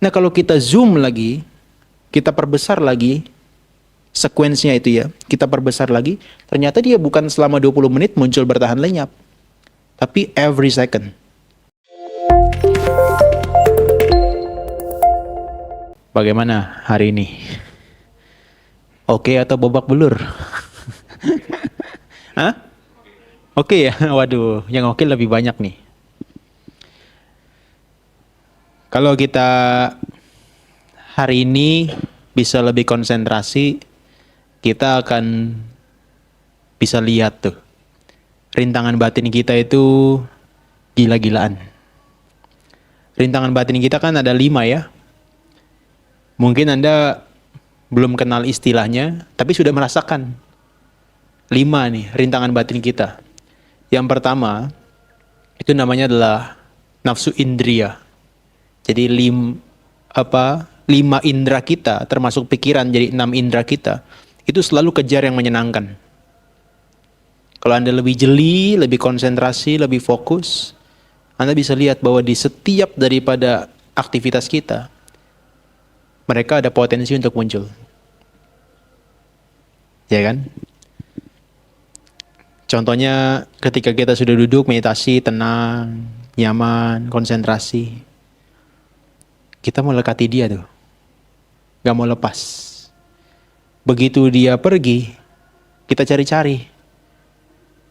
Nah, kalau kita zoom lagi, kita perbesar lagi sekuensnya itu ya, kita perbesar lagi, ternyata dia bukan selama 20 menit muncul bertahan lenyap, tapi every second. Bagaimana hari ini? Oke atau babak belur? Hah? Oke ya? Waduh, yang oke lebih banyak nih. Kalau kita hari ini bisa lebih konsentrasi, kita akan bisa lihat tuh, rintangan batin kita itu gila-gilaan. Rintangan batin kita kan ada 5 ya. Mungkin Anda belum kenal istilahnya, tapi sudah merasakan 5 nih rintangan batin kita. Yang pertama, itu namanya adalah nafsu indria. Jadi 5 indera kita, termasuk pikiran, jadi 6 indera kita, itu selalu kejar yang menyenangkan. Kalau Anda lebih jeli, lebih konsentrasi, lebih fokus, Anda bisa lihat bahwa di setiap daripada aktivitas kita, mereka ada potensi untuk muncul. Ya kan? Contohnya ketika kita sudah duduk meditasi, tenang, nyaman, konsentrasi, kita mau lekati dia tuh, gak mau lepas. Begitu dia pergi, kita cari-cari,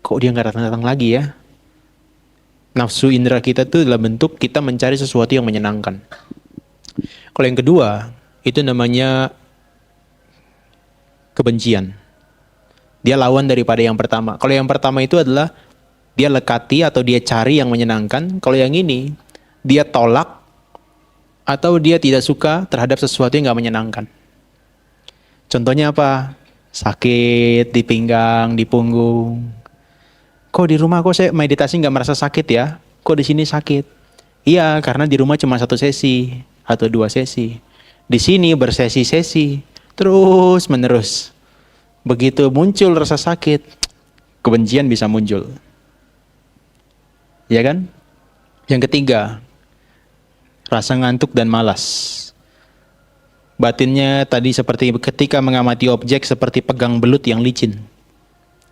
kok dia gak datang-datang lagi ya? Nafsu indera kita tuh dalam bentuk kita mencari sesuatu yang menyenangkan. Kalau yang kedua, itu namanya kebencian. Dia lawan daripada yang pertama. Kalau yang pertama itu adalah dia lekati atau dia cari yang menyenangkan. Kalau yang ini, dia tolak atau dia tidak suka terhadap sesuatu yang gak menyenangkan. Contohnya apa? Sakit di pinggang, di punggung. Kok di rumah kok saya meditasi gak merasa sakit ya? Kok di sini sakit? Iya, karena di rumah cuma 1 sesi atau 2 sesi. Di sini bersesi-sesi, terus menerus. Begitu muncul rasa sakit, kebencian bisa muncul. Ya kan? Yang ketiga, rasa ngantuk dan malas. Batinnya tadi seperti ketika mengamati objek seperti pegang belut yang licin.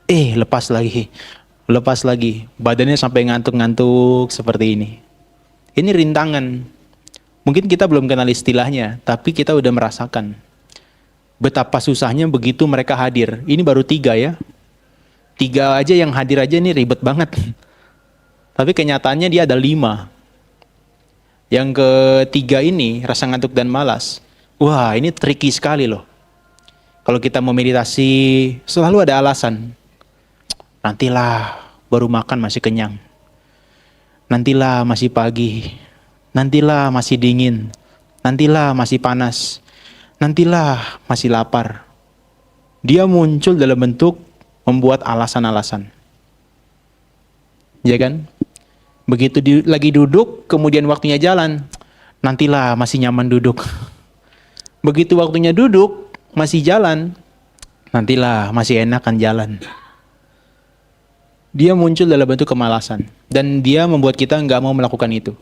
Lepas lagi. Lepas lagi. Badannya sampai ngantuk-ngantuk seperti ini. Ini rintangan. Mungkin kita belum kenal istilahnya, tapi kita udah merasakan betapa susahnya begitu mereka hadir. Ini baru 3 ya. 3 aja yang hadir aja ini ribet banget. Tapi kenyataannya dia ada 5. Yang ketiga ini, rasa ngantuk dan malas. Wah, ini tricky sekali loh. Kalau kita mau meditasi, selalu ada alasan. Nantilah, baru makan masih kenyang. Nantilah, masih pagi. Nantilah, masih dingin. Nantilah, masih panas. Nantilah, masih lapar. Dia muncul dalam bentuk membuat alasan-alasan. Ya kan? Begitu lagi duduk, kemudian waktunya jalan. Nantilah, masih nyaman duduk. Begitu waktunya duduk, masih jalan. Nantilah, masih enakan jalan. Dia muncul dalam bentuk kemalasan. Dan dia membuat kita nggak mau melakukan itu.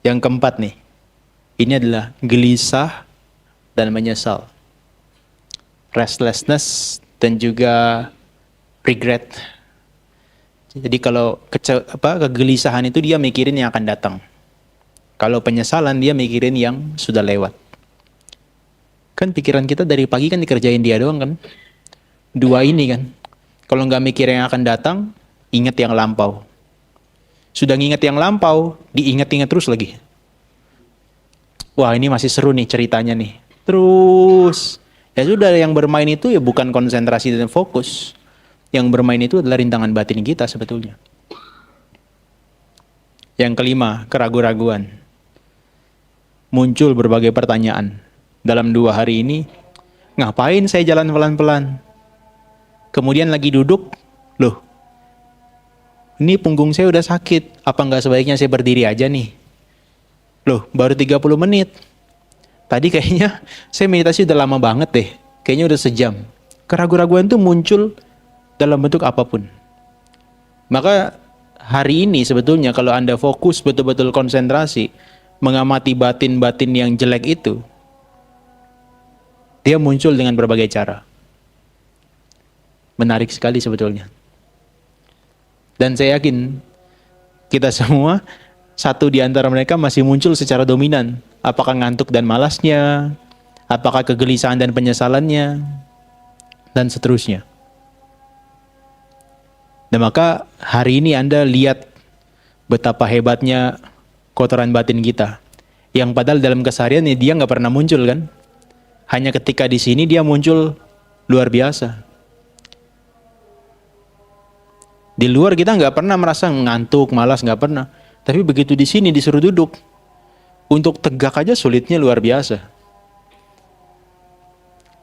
Yang keempat nih, ini adalah gelisah dan menyesal. Restlessness dan juga regret. Jadi kalau kegelisahan itu dia mikirin yang akan datang. Kalau penyesalan dia mikirin yang sudah lewat. Kan pikiran kita dari pagi kan dikerjain dia doang kan. 2 ini kan. Kalau nggak mikir yang akan datang, ingat yang lampau. Sudah nginget yang lampau, diingat-ingat terus lagi. Wah, ini masih seru nih ceritanya nih. Terus, ya sudah, yang bermain itu ya bukan konsentrasi dan fokus. Yang bermain itu adalah rintangan batin kita sebetulnya. Yang kelima, keraguan-raguan. Muncul berbagai pertanyaan. Dalam 2 hari ini, ngapain saya jalan pelan-pelan? Kemudian lagi duduk, loh, ini punggung saya udah sakit, apa nggak sebaiknya saya berdiri aja nih? Loh, baru 30 menit. Tadi kayaknya saya meditasi udah lama banget deh. Kayaknya udah sejam. Keraguan-raguan itu muncul dalam bentuk apapun. Maka hari ini sebetulnya kalau Anda fokus betul-betul konsentrasi, mengamati batin-batin yang jelek itu, dia muncul dengan berbagai cara. Menarik sekali sebetulnya. Dan saya yakin kita semua, satu di antara mereka masih muncul secara dominan. Apakah ngantuk dan malasnya, apakah kegelisahan dan penyesalannya, dan seterusnya. Dan maka hari ini Anda lihat betapa hebatnya kotoran batin kita. Yang padahal dalam keseharian dia nggak pernah muncul kan. Hanya ketika di sini dia muncul luar biasa. Di luar kita nggak pernah merasa ngantuk, malas, nggak pernah. Tapi begitu di sini disuruh duduk, untuk tegak aja sulitnya luar biasa.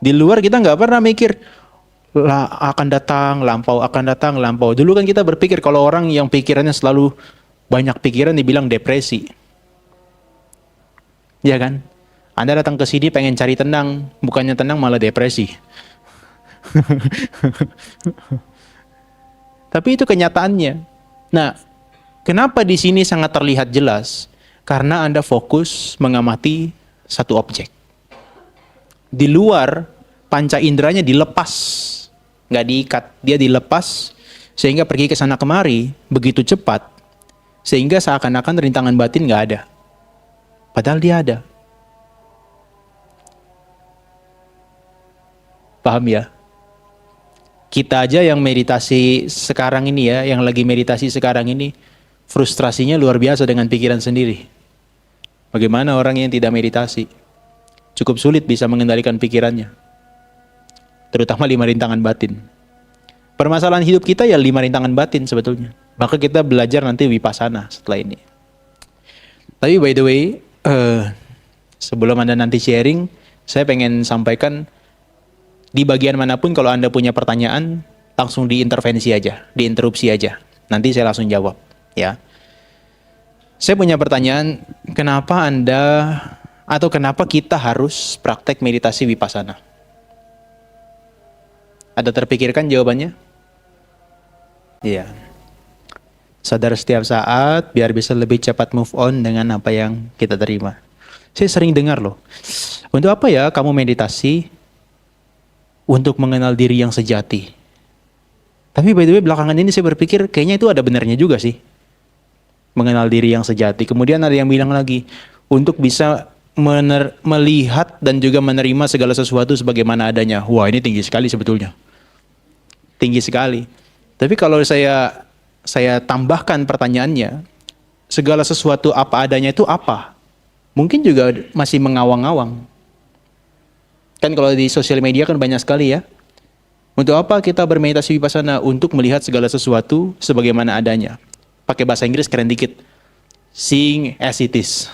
Di luar kita nggak pernah mikir, lah akan datang, lampau, akan datang, lampau. Dulu kan kita berpikir kalau orang yang pikirannya selalu banyak pikiran dibilang depresi. Ya kan? Anda datang ke sini pengen cari tenang, bukannya tenang malah depresi. Tapi itu kenyataannya. Nah, kenapa di sini sangat terlihat jelas? Karena Anda fokus mengamati satu objek. Di luar, panca inderanya dilepas, nggak diikat, dia dilepas sehingga pergi ke sana kemari begitu cepat, sehingga seakan-akan rintangan batin nggak ada. Padahal dia ada. Paham ya? Kita aja yang meditasi sekarang ini ya, yang lagi meditasi sekarang ini, frustrasinya luar biasa dengan pikiran sendiri. Bagaimana orang yang tidak meditasi? Cukup sulit bisa mengendalikan pikirannya. Terutama 5 rintangan batin. Permasalahan hidup kita ya 5 rintangan batin sebetulnya. Maka kita belajar nanti vipassana setelah ini. Tapi by the way, sebelum Anda nanti sharing, saya pengen sampaikan di bagian manapun kalau Anda punya pertanyaan, langsung diintervensi aja, diinterupsi aja. Nanti saya langsung jawab, ya. Saya punya pertanyaan, kenapa Anda atau kenapa kita harus praktek meditasi vipassana? Ada terpikirkan jawabannya? Iya. Sadar setiap saat biar bisa lebih cepat move on dengan apa yang kita terima. Saya sering dengar loh, untuk apa ya kamu meditasi? Untuk mengenal diri yang sejati. Tapi by the way belakangan ini saya berpikir kayaknya itu ada benarnya juga sih. Mengenal diri yang sejati. Kemudian ada yang bilang lagi, untuk bisa melihat dan juga menerima segala sesuatu sebagaimana adanya. Wah, ini tinggi sekali sebetulnya. Tinggi sekali. Tapi kalau saya tambahkan pertanyaannya, segala sesuatu apa adanya itu apa? Mungkin juga masih mengawang-awang. Kan kalau di sosial media kan banyak sekali ya. Untuk apa kita bermeditasi vipassana? Untuk melihat segala sesuatu sebagaimana adanya. Pakai bahasa Inggris keren dikit. Seeing as it is.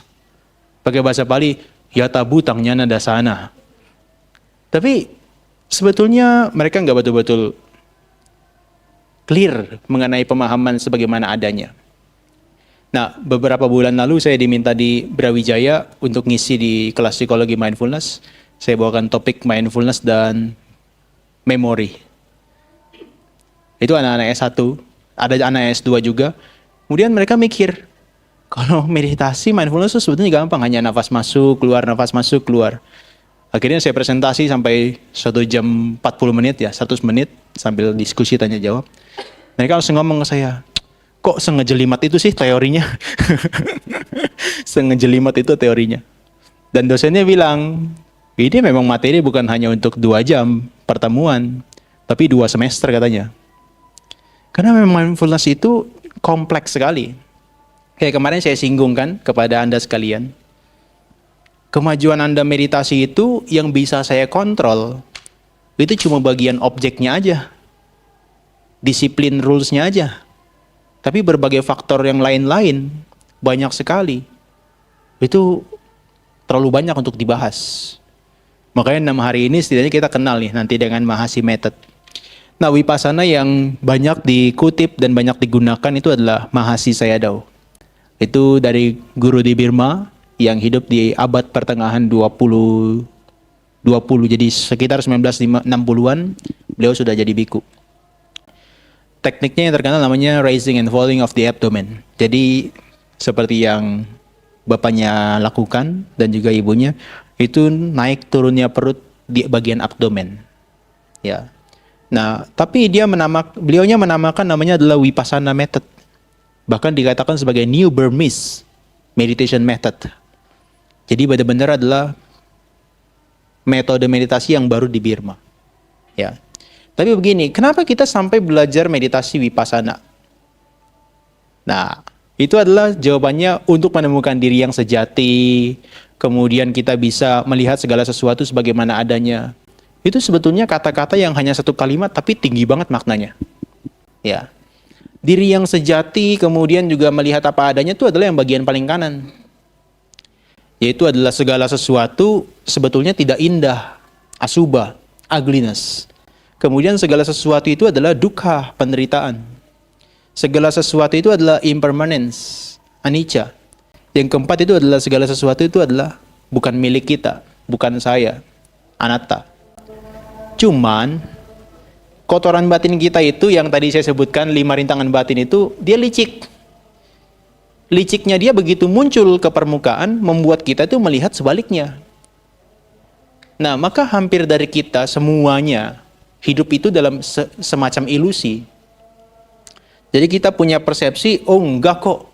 Pakai bahasa Bali, yata butang nyana dasana. Tapi sebetulnya mereka nggak betul-betul clear mengenai pemahaman sebagaimana adanya. Nah, beberapa bulan lalu saya diminta di Brawijaya untuk ngisi di kelas psikologi mindfulness. Saya bawakan topik mindfulness dan memory. Itu anak-anak S1, ada anak S2 juga. Kemudian mereka mikir, kalau meditasi mindfulness itu sebetulnya gampang, hanya nafas masuk, keluar. Akhirnya saya presentasi sampai 1 jam 40 menit ya, 100 menit sambil diskusi tanya jawab. Mereka langsung ngomong ke saya, kok sengejelimat itu sih teorinya? Sengejelimat itu teorinya. Dan dosennya bilang, ini memang materi bukan hanya untuk 2 jam pertemuan, tapi 2 semester katanya. Karena memang mindfulness itu kompleks sekali. Kayak kemarin saya singgung kan kepada Anda sekalian. Kemajuan Anda meditasi itu yang bisa saya kontrol, itu cuma bagian objeknya aja. Disiplin rules-nya aja. Tapi berbagai faktor yang lain-lain, banyak sekali. Itu terlalu banyak untuk dibahas. Makanya 6 hari ini setidaknya kita kenal nih nanti dengan Mahasi Method. Nah, Vipassana yang banyak dikutip dan banyak digunakan itu adalah Mahasi Sayadaw. Itu dari guru di Burma yang hidup di abad pertengahan 20, jadi sekitar 1960-an beliau sudah jadi biku. Tekniknya yang terkenal namanya raising and falling of the abdomen. Jadi seperti yang bapaknya lakukan dan juga ibunya, itu naik turunnya perut di bagian abdomen. Ya. Nah, tapi beliaunya menamakan namanya adalah Vipassana method. Bahkan dikatakan sebagai New Burmese meditation method. Jadi benar-benar adalah metode meditasi yang baru di Burma. Ya. Tapi begini, kenapa kita sampai belajar meditasi Vipassana? Nah, itu adalah jawabannya untuk menemukan diri yang sejati, kemudian kita bisa melihat segala sesuatu sebagaimana adanya. Itu sebetulnya kata-kata yang hanya satu kalimat tapi tinggi banget maknanya. Ya. Diri yang sejati, kemudian juga melihat apa adanya itu adalah yang bagian paling kanan. Yaitu adalah segala sesuatu sebetulnya tidak indah, asubha, ugliness. Kemudian segala sesuatu itu adalah dukkha, penderitaan. Segala sesuatu itu adalah impermanence, anicca. Yang keempat itu adalah segala sesuatu itu adalah bukan milik kita, bukan saya, anatta. Cuman kotoran batin kita itu yang tadi saya sebutkan 5 rintangan batin itu dia licik. Liciknya dia begitu muncul ke permukaan membuat kita itu melihat sebaliknya. Nah, maka hampir dari kita semuanya hidup itu dalam semacam ilusi. Jadi kita punya persepsi, oh enggak kok,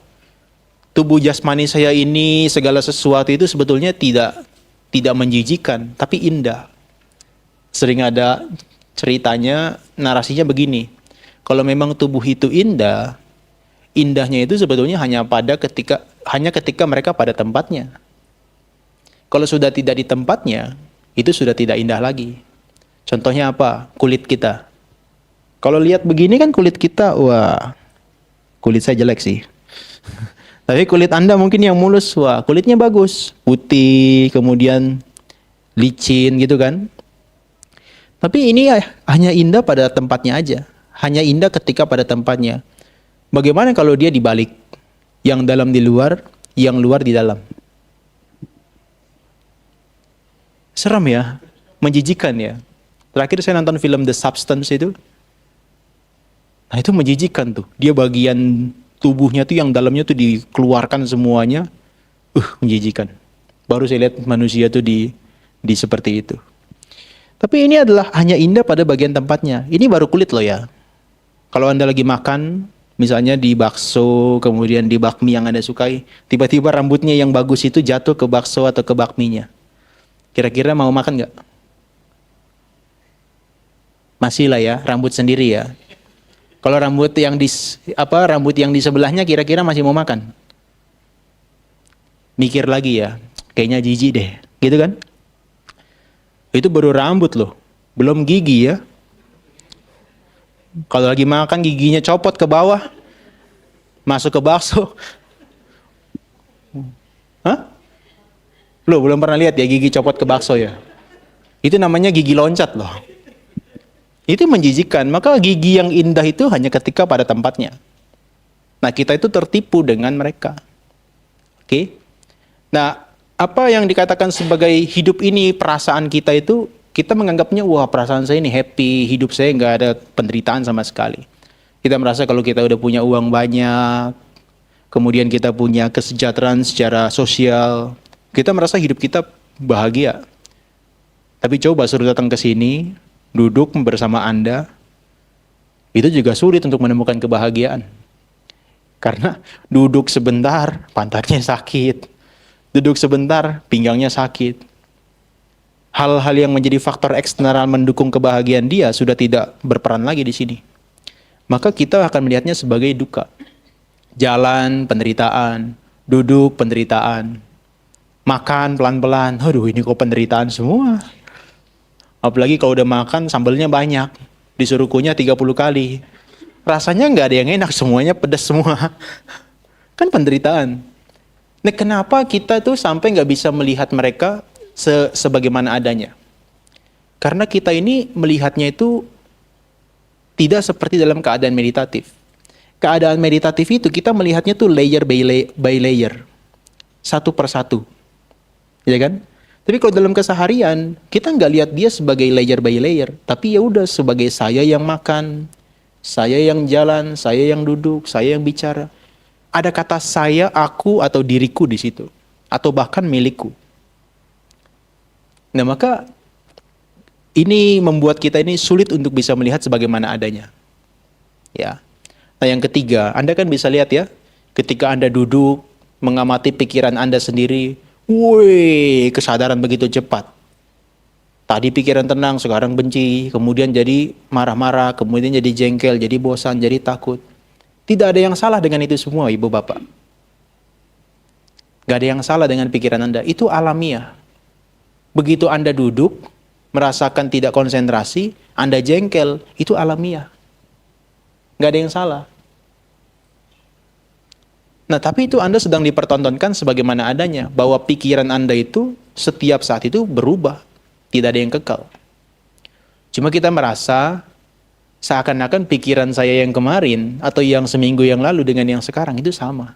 tubuh jasmani saya ini segala sesuatu itu sebetulnya tidak menjijikan, tapi indah. Sering ada ceritanya, narasinya begini. Kalau memang tubuh itu indah, indahnya itu sebetulnya hanya ketika mereka pada tempatnya. Kalau sudah tidak di tempatnya, itu sudah tidak indah lagi. Contohnya apa? Kulit kita. Kalau lihat begini kan kulit kita, wah, kulit saya jelek sih. Tapi kulit Anda mungkin yang mulus, wah, kulitnya bagus, putih, kemudian licin gitu kan. Tapi ini hanya indah pada tempatnya aja. Hanya indah ketika pada tempatnya. Bagaimana kalau dia dibalik? Yang dalam di luar, yang luar di dalam. Seram ya, menjijikan ya. Terakhir saya nonton film The Substance itu. Nah itu menjijikan tuh. Dia bagian tubuhnya tuh yang dalamnya tuh dikeluarkan semuanya. Menjijikan. Baru saya lihat manusia tuh di seperti itu. Tapi ini adalah hanya indah pada bagian tempatnya. Ini baru kulit loh ya. Kalau Anda lagi makan, misalnya di bakso, kemudian di bakmi yang Anda sukai, tiba-tiba rambutnya yang bagus itu jatuh ke bakso atau ke bakminya. Kira-kira mau makan nggak? Masih lah ya, rambut sendiri ya. Kalau rambut yang di sebelahnya kira-kira masih mau makan? Mikir lagi ya, kayaknya jijik deh, gitu kan? Itu baru rambut loh, belum gigi ya. Kalau lagi makan giginya copot ke bawah, masuk ke bakso. Hah? Loh, belum pernah lihat ya gigi copot ke bakso ya? Itu namanya gigi loncat loh. Itu menjijikan, maka gigi yang indah itu hanya ketika pada tempatnya. Nah, kita itu tertipu dengan mereka. Oke? Nah, apa yang dikatakan sebagai hidup ini, perasaan kita itu, kita menganggapnya, wah perasaan saya ini happy, hidup saya nggak ada penderitaan sama sekali. Kita merasa kalau kita udah punya uang banyak, kemudian kita punya kesejahteraan secara sosial, kita merasa hidup kita bahagia. Tapi coba suruh datang ke sini, duduk bersama Anda, itu juga sulit untuk menemukan kebahagiaan. Karena duduk sebentar, pantatnya sakit. Duduk sebentar, pinggangnya sakit. Hal-hal yang menjadi faktor eksternal mendukung kebahagiaan dia sudah tidak berperan lagi di sini. Maka kita akan melihatnya sebagai dukkha. Jalan, penderitaan. Duduk, penderitaan. Makan pelan-pelan. Aduh, ini kok penderitaan semua. Apalagi kalau udah makan, sambalnya banyak. Disuruh kunyah 30 kali. Rasanya nggak ada yang enak, semuanya pedas semua. Kan penderitaan. Nah, kenapa kita tuh sampai nggak bisa melihat mereka sebagaimana adanya? Karena kita ini melihatnya itu tidak seperti dalam keadaan meditatif. Keadaan meditatif itu kita melihatnya tuh layer by layer, satu persatu, ya kan? Tapi kalau dalam keseharian kita nggak lihat dia sebagai layer by layer, tapi ya udah sebagai saya yang makan, saya yang jalan, saya yang duduk, saya yang bicara. Ada kata saya, aku, atau diriku di situ. atau bahkan milikku. Nah, maka ini membuat kita ini sulit untuk bisa melihat sebagaimana adanya. Ya. Nah, yang ketiga, Anda kan bisa lihat ya, ketika Anda duduk mengamati pikiran Anda sendiri, wih, kesadaran begitu cepat. Tadi pikiran tenang, sekarang benci, kemudian jadi marah-marah, kemudian jadi jengkel, jadi bosan, jadi takut. Tidak ada yang salah dengan itu semua, Ibu Bapak. Gak ada yang salah dengan pikiran Anda. Itu alamiah. Begitu Anda duduk, merasakan tidak konsentrasi, Anda jengkel, itu alamiah. Gak ada yang salah. Nah, tapi itu Anda sedang dipertontonkan sebagaimana adanya. Bahwa pikiran Anda itu setiap saat itu berubah. Tidak ada yang kekal. Cuma kita merasa seakan-akan pikiran saya yang kemarin atau yang seminggu yang lalu dengan yang sekarang itu sama.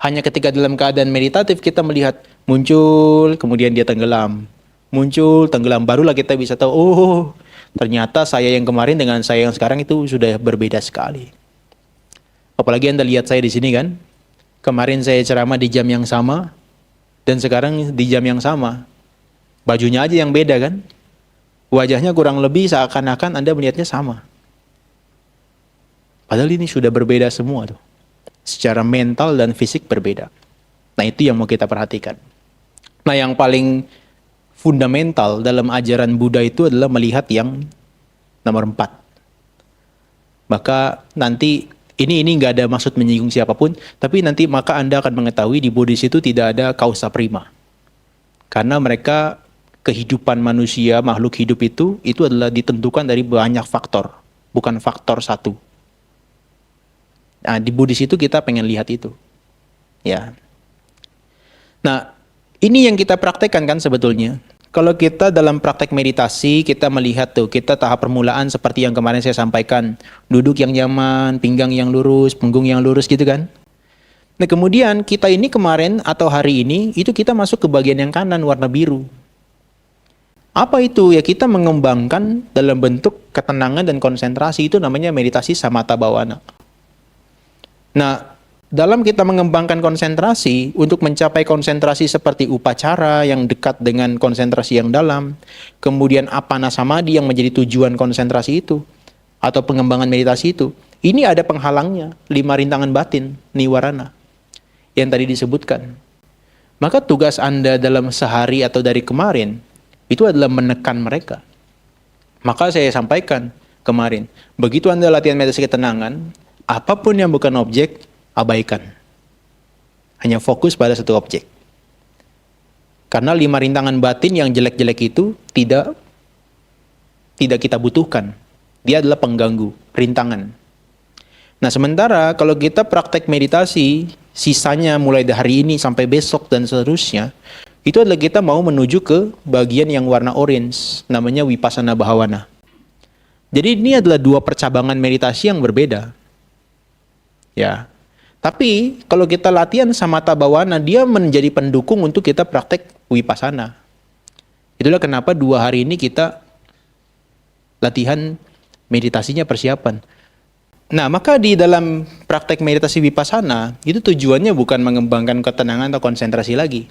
Hanya ketika dalam keadaan meditatif kita melihat muncul, kemudian dia tenggelam. Muncul, tenggelam. Barulah kita bisa tahu, oh ternyata saya yang kemarin dengan saya yang sekarang itu sudah berbeda sekali. Apalagi Anda lihat saya di sini kan. Kemarin saya ceramah di jam yang sama, dan sekarang di jam yang sama. Bajunya aja yang beda kan. Wajahnya kurang lebih seakan-akan Anda melihatnya sama. Padahal ini sudah berbeda semua tuh. Secara mental dan fisik berbeda. Nah, itu yang mau kita perhatikan. Nah, yang paling fundamental dalam ajaran Buddha itu adalah melihat yang nomor 4. Maka nanti ini nggak ada maksud menyinggung siapapun, tapi nanti maka Anda akan mengetahui di Buddhis itu tidak ada causa prima. Karena mereka kehidupan manusia, makhluk hidup itu adalah ditentukan dari banyak faktor, bukan faktor satu. Nah, di Buddhis itu kita pengen lihat itu. Ya. Nah, ini yang kita praktekkan kan sebetulnya. Kalau kita dalam praktek meditasi, kita melihat tuh, kita tahap permulaan seperti yang kemarin saya sampaikan. Duduk yang nyaman, pinggang yang lurus, punggung yang lurus gitu kan. Nah, kemudian kita ini kemarin atau hari ini, itu kita masuk ke bagian yang kanan warna biru. Apa itu? Ya kita mengembangkan dalam bentuk ketenangan dan konsentrasi, itu namanya meditasi samatha bhavana. Nah, dalam kita mengembangkan konsentrasi, untuk mencapai konsentrasi seperti upacara yang dekat dengan konsentrasi yang dalam, kemudian apana samadhi yang menjadi tujuan konsentrasi itu, atau pengembangan meditasi itu, ini ada penghalangnya, 5 rintangan batin, niwarana, yang tadi disebutkan. Maka tugas Anda dalam sehari atau dari kemarin, itu adalah menekan mereka. Maka saya sampaikan kemarin, begitu Anda latihan meditasi ketenangan, apapun yang bukan objek, abaikan. Hanya fokus pada satu objek. Karena 5 rintangan batin yang jelek-jelek itu tidak kita butuhkan. Dia adalah pengganggu, rintangan. Nah, sementara kalau kita praktek meditasi, sisanya mulai dari hari ini sampai besok dan seterusnya, itu adalah kita mau menuju ke bagian yang warna orange, namanya Vipassana Bhavana. Jadi ini adalah 2 percabangan meditasi yang berbeda. Ya. Tapi kalau kita latihan samatha bhavana, dia menjadi pendukung untuk kita praktek Vipassana. Itulah kenapa 2 hari ini kita latihan meditasinya persiapan. Nah, maka di dalam praktek meditasi Vipassana, itu tujuannya bukan mengembangkan ketenangan atau konsentrasi lagi.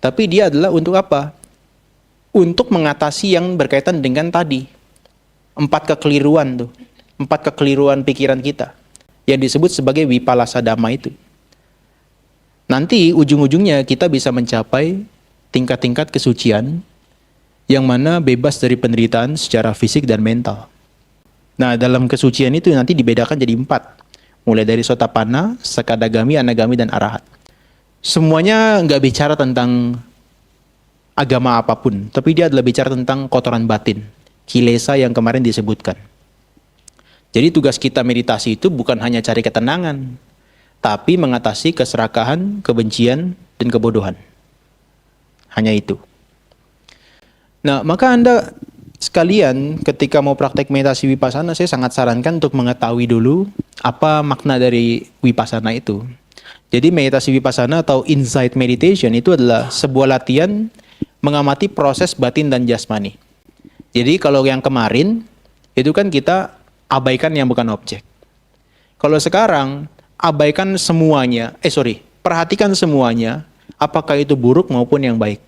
Tapi dia adalah untuk apa? Untuk mengatasi yang berkaitan dengan tadi. 4 kekeliruan tuh. 4 kekeliruan pikiran kita. Yang disebut sebagai Vipallasa Dhamma itu. Nanti ujung-ujungnya kita bisa mencapai tingkat-tingkat kesucian yang mana bebas dari penderitaan secara fisik dan mental. Nah, dalam kesucian itu nanti dibedakan jadi 4. Mulai dari Sotapanna, Sakadagami, Anagami, dan Arahat. Semuanya nggak bicara tentang agama apapun, tapi dia adalah bicara tentang kotoran batin, kilesa yang kemarin disebutkan. Jadi tugas kita meditasi itu bukan hanya cari ketenangan, tapi mengatasi keserakahan, kebencian, dan kebodohan. Hanya itu. Nah, maka Anda sekalian ketika mau praktek meditasi Vipassana, saya sangat sarankan untuk mengetahui dulu apa makna dari Vipassana itu. Jadi meditasi Vipassana atau insight meditation itu adalah sebuah latihan mengamati proses batin dan jasmani. Jadi kalau yang kemarin, itu kan kita abaikan yang bukan objek. Kalau sekarang, abaikan semuanya, perhatikan semuanya, apakah itu buruk maupun yang baik.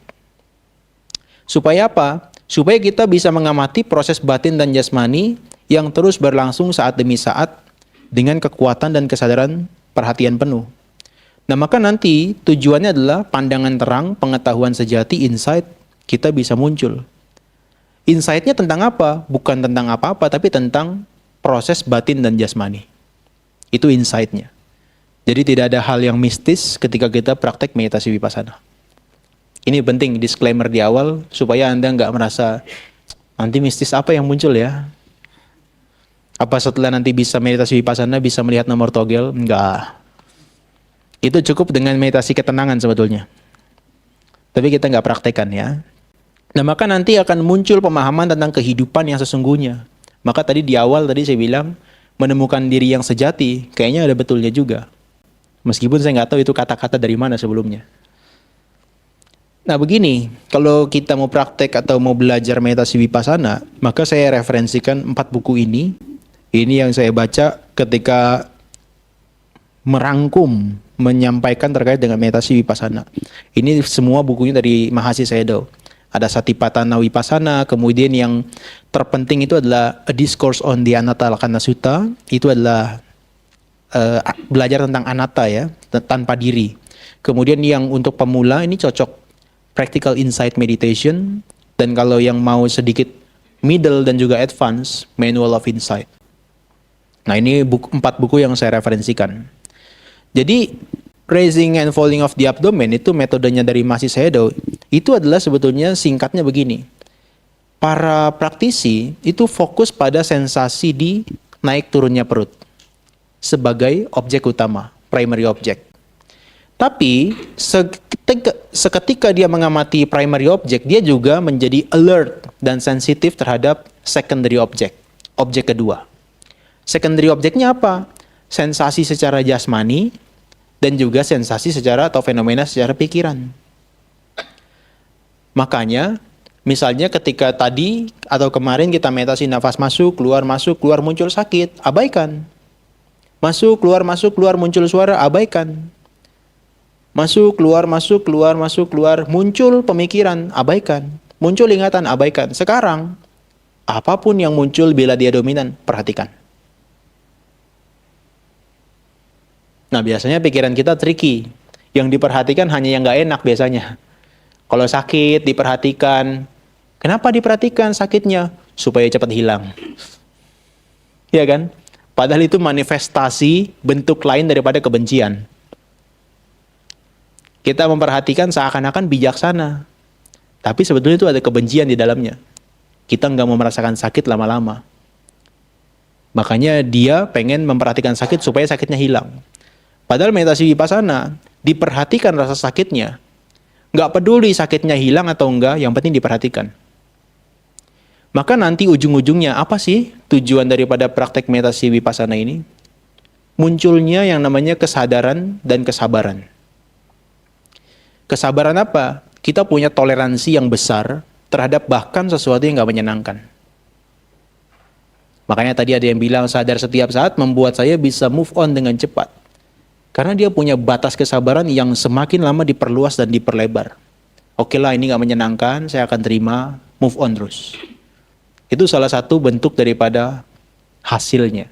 Supaya apa? Supaya kita bisa mengamati proses batin dan jasmani yang terus berlangsung saat demi saat dengan kekuatan dan kesadaran perhatian penuh. Nah, maka nanti tujuannya adalah pandangan terang, pengetahuan sejati, insight kita bisa muncul. Insight-nya tentang apa? Bukan tentang apa-apa, tapi tentang proses batin dan jasmani. Itu insight-nya. Jadi tidak ada hal yang mistis ketika kita praktek meditasi vipassana. Ini penting disclaimer di awal supaya Anda nggak merasa nanti mistis apa yang muncul ya. Apa setelah nanti bisa meditasi vipassana bisa melihat nomor togel? Enggak. Itu cukup dengan meditasi ketenangan sebetulnya. Tapi kita nggak praktekkan ya. Nah, maka nanti akan muncul pemahaman tentang kehidupan yang sesungguhnya. Maka tadi di awal tadi saya bilang menemukan diri yang sejati, kayaknya ada betulnya juga. Meskipun saya nggak tahu itu kata-kata dari mana sebelumnya. Nah begini, kalau kita mau praktek atau mau belajar meditasi vipassana, maka saya referensikan 4 buku ini. Ini yang saya baca ketika merangkum, menyampaikan terkait dengan meditasi vipassana. Ini semua bukunya dari Mahasi Sayadaw. Ada Satipatthana Vipassana, kemudian yang terpenting itu adalah A Discourse on the Anatta Lakkhana Sutta. Itu adalah belajar tentang anatta ya, tanpa diri. Kemudian yang untuk pemula ini cocok Practical Insight Meditation, dan kalau yang mau sedikit middle dan juga advance, Manual of Insight. Nah ini 4 buku yang saya referensikan. Jadi Raising and Falling of the Abdomen itu metodenya dari Mahasi Sayadaw. Itu adalah sebetulnya singkatnya begini. Para praktisi itu fokus pada sensasi di naik turunnya perut sebagai objek utama, primary object. Tapi seketika dia mengamati primary object, dia juga menjadi alert dan sensitif terhadap secondary object, objek kedua. Secondary objeknya apa? Sensasi secara jasmani dan juga sensasi secara atau fenomena secara pikiran. Makanya, misalnya ketika tadi atau kemarin kita meditasi nafas masuk, keluar, muncul sakit, abaikan. Masuk, keluar, muncul suara, abaikan. Masuk, keluar, muncul pemikiran, abaikan. Muncul ingatan, abaikan. Sekarang, apapun yang muncul bila dia dominan, perhatikan. Nah, biasanya pikiran kita tricky. Yang diperhatikan hanya yang nggak enak biasanya. Kalau sakit, diperhatikan. Kenapa diperhatikan sakitnya? Supaya cepat hilang. Iya kan? Padahal itu manifestasi bentuk lain daripada kebencian. Kita memperhatikan seakan-akan bijaksana. Tapi sebetulnya itu ada kebencian di dalamnya. Kita nggak mau merasakan sakit lama-lama. Makanya dia pengen memperhatikan sakit supaya sakitnya hilang. Padahal meditasi vipassana, diperhatikan rasa sakitnya. Nggak peduli sakitnya hilang atau enggak, yang penting diperhatikan. Maka nanti ujung-ujungnya apa sih tujuan daripada praktek meditasi vipassana ini? Munculnya yang namanya kesadaran dan kesabaran. Kesabaran apa? Kita punya toleransi yang besar terhadap bahkan sesuatu yang nggak menyenangkan. Makanya tadi ada yang bilang sadar setiap saat membuat saya bisa move on dengan cepat. Karena dia punya batas kesabaran yang semakin lama diperluas dan diperlebar. Oke lah, ini nggak menyenangkan, saya akan terima, move on terus. Itu salah satu bentuk daripada hasilnya.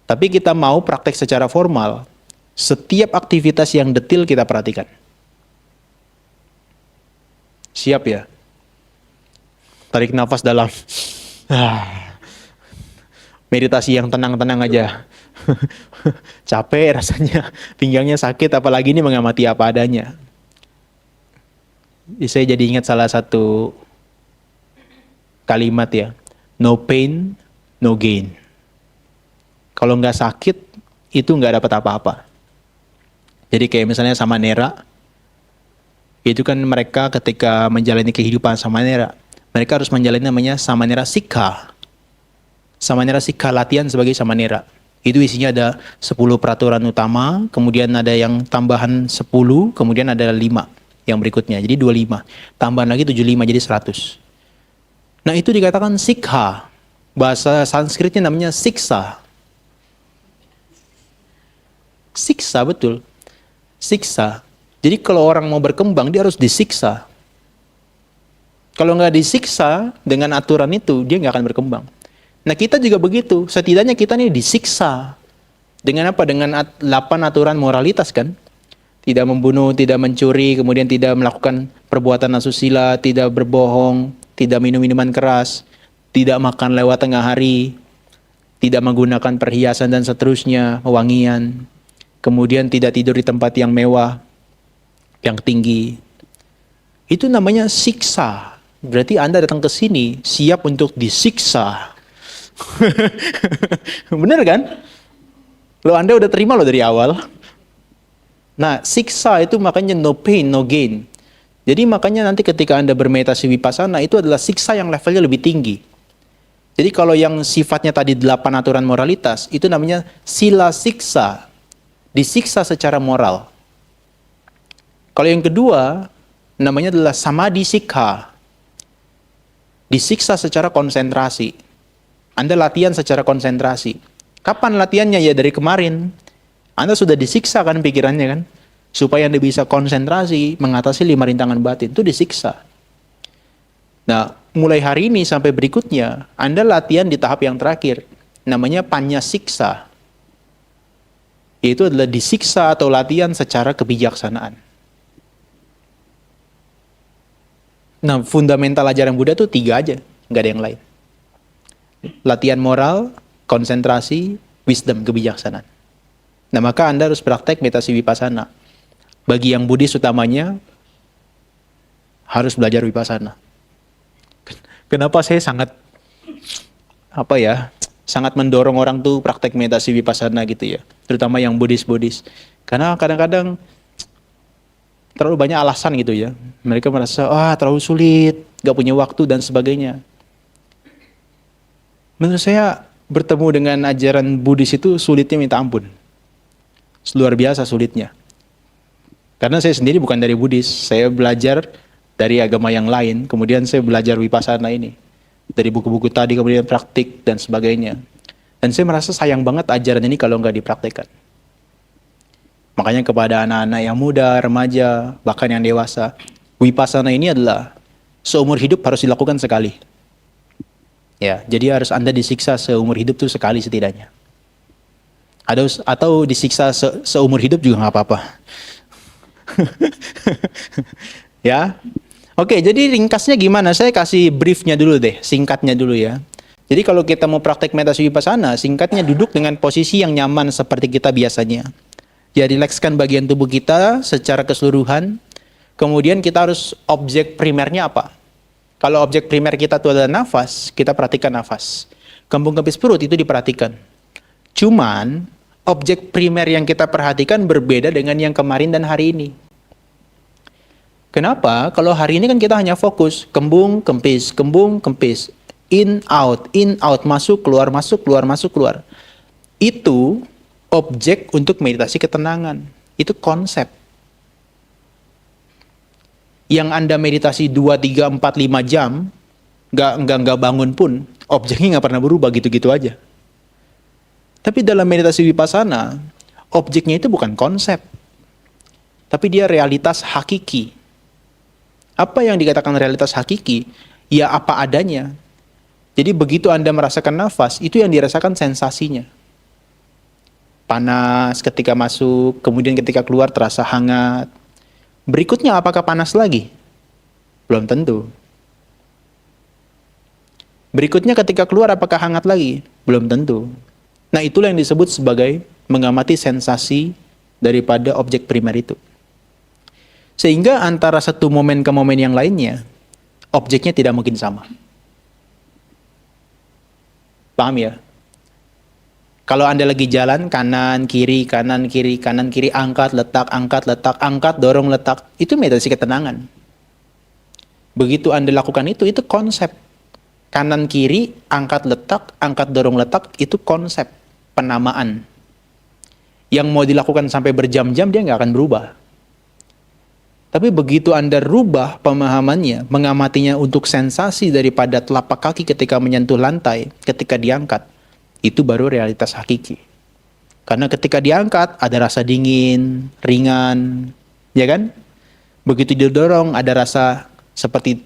Tapi kita mau praktek secara formal, setiap aktivitas yang detil kita perhatikan. Siap ya? Tarik nafas dalam. Meditasi yang tenang-tenang aja. Capek rasanya, pinggangnya sakit, apalagi ini mengamati apa adanya. Saya jadi ingat salah satu kalimat ya, no pain, no gain. Kalau nggak sakit, itu nggak dapat apa-apa. Jadi kayak misalnya Samanera, itu kan mereka ketika menjalani kehidupan Samanera, mereka harus menjalani namanya Samanera Sikha. Samanera Sikha, latihan sebagai Samanera. Itu isinya ada 10 peraturan utama, kemudian ada yang tambahan 10, kemudian ada 5 yang berikutnya. Jadi 25. Tambahan lagi 75 jadi 100. Nah, itu dikatakan sikha. Bahasa Sanskritnya namanya siksa. Siksa betul. Siksa. Jadi kalau orang mau berkembang, dia harus disiksa. Kalau nggak disiksa dengan aturan itu, dia nggak akan berkembang. Nah kita juga begitu, setidaknya kita nih disiksa. Dengan apa? Dengan 8 aturan moralitas kan? Tidak membunuh, tidak mencuri, kemudian tidak melakukan perbuatan asusila, tidak berbohong, tidak minum minuman keras, tidak makan lewat tengah hari, tidak menggunakan perhiasan dan seterusnya, wangian. Kemudian tidak tidur di tempat yang mewah, yang tinggi. Itu namanya siksa. Berarti Anda datang ke sini siap untuk disiksa. Bener kan? Lo Anda udah terima lo dari awal. Nah, siksa itu makanya no pain, no gain. Jadi makanya nanti ketika Anda bermeditasi vipassana itu adalah siksa yang levelnya lebih tinggi. Jadi kalau yang sifatnya tadi 8 aturan moralitas, itu namanya sila siksa. Disiksa secara moral. Kalau yang kedua, namanya adalah samadhi sikha. Disiksa secara konsentrasi. Anda latihan secara konsentrasi. Kapan latihannya? Ya dari kemarin. Anda sudah disiksa kan pikirannya kan? Supaya Anda bisa konsentrasi, mengatasi 5 rintangan batin. Itu disiksa. Nah, mulai hari ini sampai berikutnya, Anda latihan di tahap yang terakhir. Namanya panya siksa. Yaitu adalah disiksa atau latihan secara kebijaksanaan. Nah, fundamental ajaran Buddha itu 3 aja. Nggak ada yang lain. Latihan moral, konsentrasi, wisdom, kebijaksanaan. Nah, maka Anda harus praktek meditasi vipassana. Bagi yang Buddhis utamanya, harus belajar vipassana. Kenapa saya sangat, sangat mendorong orang tuh praktek meditasi vipassana gitu ya. Terutama yang Buddhis. Karena kadang-kadang terlalu banyak alasan gitu ya. Mereka merasa, terlalu sulit, gak punya waktu dan sebagainya. Menurut saya, bertemu dengan ajaran Buddhis itu sulitnya minta ampun. Luar biasa sulitnya. Karena saya sendiri bukan dari Buddhis, saya belajar dari agama yang lain, kemudian saya belajar vipassana ini. Dari buku-buku tadi, kemudian praktik dan sebagainya. Dan saya merasa sayang banget ajaran ini kalau nggak dipraktekkan. Makanya kepada anak-anak yang muda, remaja, bahkan yang dewasa, vipassana ini adalah seumur hidup harus dilakukan sekali. Ya, jadi harus Anda disiksa seumur hidup tuh sekali setidaknya. Atau disiksa seumur hidup juga nggak apa-apa. Ya, oke. Jadi ringkasnya gimana? Saya kasih briefnya dulu deh, singkatnya dulu ya. Jadi kalau kita mau praktek meditasi vipassana, singkatnya duduk dengan posisi yang nyaman seperti kita biasanya. Ya, rilekskan bagian tubuh kita secara keseluruhan. Kemudian kita harus objek primernya apa? Kalau objek primer kita itu adalah nafas, kita perhatikan nafas. Kembung kempis perut itu diperhatikan. Cuman, objek primer yang kita perhatikan berbeda dengan yang kemarin dan hari ini. Kenapa? Kalau hari ini kan kita hanya fokus kembung, kempis, in, out, masuk, keluar, masuk, keluar. Itu objek untuk meditasi ketenangan. Itu konsep. Yang Anda meditasi 2, 3, 4, 5 jam, nggak bangun pun, objeknya nggak pernah berubah gitu-gitu aja. Tapi dalam meditasi vipassana, objeknya itu bukan konsep, tapi dia realitas hakiki. Apa yang dikatakan realitas hakiki? Ya apa adanya. Jadi begitu Anda merasakan nafas, itu yang dirasakan sensasinya. Panas ketika masuk, kemudian ketika keluar terasa hangat. Berikutnya apakah panas lagi? Belum tentu. Berikutnya ketika keluar apakah hangat lagi? Belum tentu. Nah, itulah yang disebut sebagai mengamati sensasi daripada objek primer itu. Sehingga antara satu momen ke momen yang lainnya, objeknya tidak mungkin sama. Paham ya? Kalau Anda lagi jalan, kanan, kiri, angkat, letak, dorong, letak. Itu meditasi ketenangan. Begitu Anda lakukan itu konsep. Kanan, kiri, angkat, dorong, letak, itu konsep penamaan. Yang mau dilakukan sampai berjam-jam, dia nggak akan berubah. Tapi begitu Anda rubah pemahamannya, mengamatinya untuk sensasi daripada telapak kaki ketika menyentuh lantai, ketika diangkat, itu baru realitas hakiki. Karena ketika diangkat, ada rasa dingin, ringan, ya kan? Begitu didorong ada rasa seperti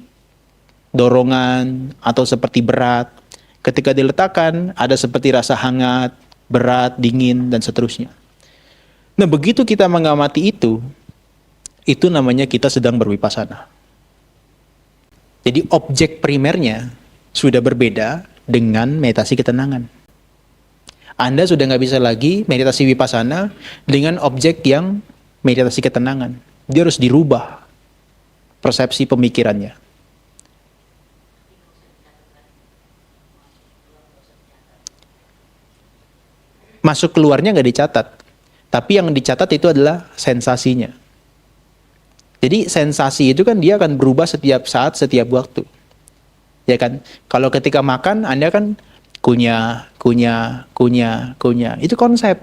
dorongan atau seperti berat. Ketika diletakkan ada seperti rasa hangat, berat, dingin, dan seterusnya. Nah, begitu kita mengamati itu namanya kita sedang berwipasana. Jadi objek primernya sudah berbeda dengan meditasi ketenangan. Anda sudah nggak bisa lagi meditasi wipasana dengan objek yang meditasi ketenangan. Dia harus dirubah persepsi pemikirannya. Masuk keluarnya nggak dicatat. Tapi yang dicatat itu adalah sensasinya. Jadi sensasi itu kan dia akan berubah setiap saat, setiap waktu. Ya kan? Kalau ketika makan, Anda kan kunyah. Itu konsep.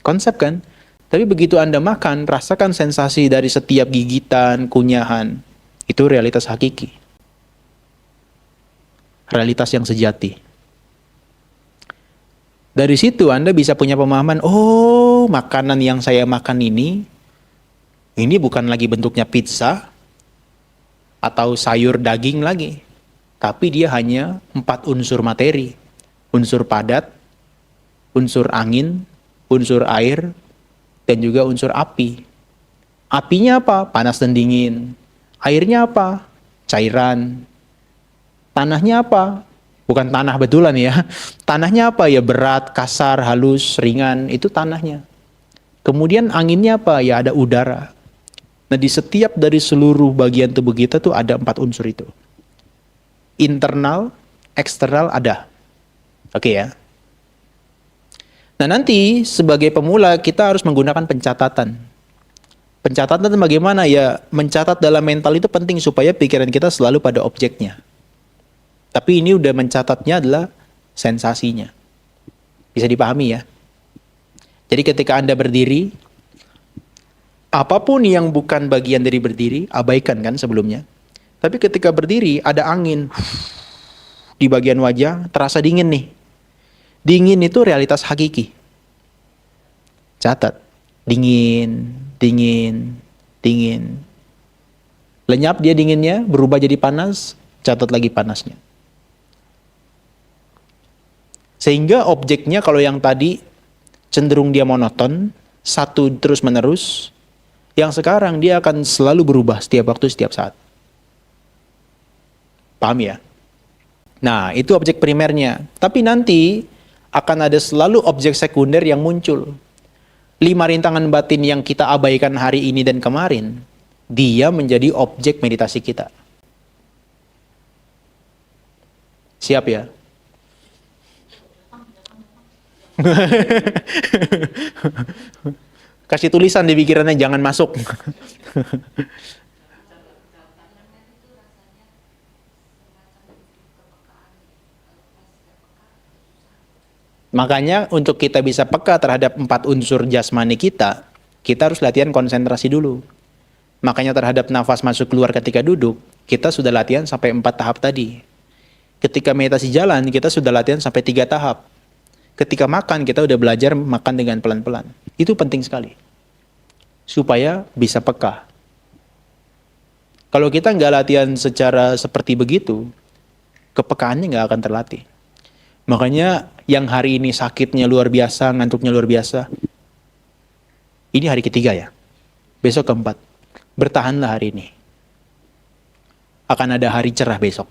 Konsep kan? Tapi begitu Anda makan, rasakan sensasi dari setiap gigitan, kunyahan. Itu realitas hakiki. Realitas yang sejati. Dari situ Anda bisa punya pemahaman, oh makanan yang saya makan ini bukan lagi bentuknya pizza atau sayur daging lagi. Tapi dia hanya 4 unsur materi. Unsur padat, unsur angin, unsur air, dan juga unsur api. Apinya apa? Panas dan dingin. Airnya apa? Cairan. Tanahnya apa? Bukan tanah betulan ya. Tanahnya apa? Ya berat, kasar, halus, ringan. Itu tanahnya. Kemudian anginnya apa? Ya ada udara. Nah di setiap dari seluruh bagian tubuh kita tuh ada 4 unsur itu. Internal, eksternal ada. Oke ya. Nah nanti sebagai pemula kita harus menggunakan pencatatan. Pencatatan bagaimana? Ya mencatat dalam mental itu penting supaya pikiran kita selalu pada objeknya. Tapi ini udah mencatatnya adalah sensasinya. Bisa dipahami ya. Jadi ketika Anda berdiri, apapun yang bukan bagian dari berdiri, abaikan kan sebelumnya. Tapi ketika berdiri ada angin di bagian wajah, terasa dingin nih. Dingin itu realitas hakiki. Catat. Dingin, dingin, dingin. Lenyap dia dinginnya, berubah jadi panas, catat lagi panasnya. Sehingga objeknya kalau yang tadi cenderung dia monoton, satu terus menerus, yang sekarang dia akan selalu berubah setiap waktu, setiap saat. Paham ya? Nah, itu objek primernya. Tapi nanti akan ada selalu objek sekunder yang muncul. 5 rintangan batin yang kita abaikan hari ini dan kemarin, dia menjadi objek meditasi kita. Siap ya? Kasih tulisan di pikirannya, jangan masuk. Makanya untuk kita bisa peka terhadap 4 unsur jasmani kita harus latihan konsentrasi dulu. Makanya terhadap nafas masuk keluar ketika duduk, kita sudah latihan sampai 4 tahap tadi. Ketika meditasi jalan, kita sudah latihan sampai 3 tahap. Ketika makan, kita udah belajar makan dengan pelan-pelan. Itu penting sekali. Supaya bisa peka. Kalau kita nggak latihan secara seperti begitu, kepekaannya nggak akan terlatih. Makanya yang hari ini sakitnya luar biasa, ngantuknya luar biasa. Ini hari ketiga ya. Besok keempat. Bertahanlah hari ini. Akan ada hari cerah besok.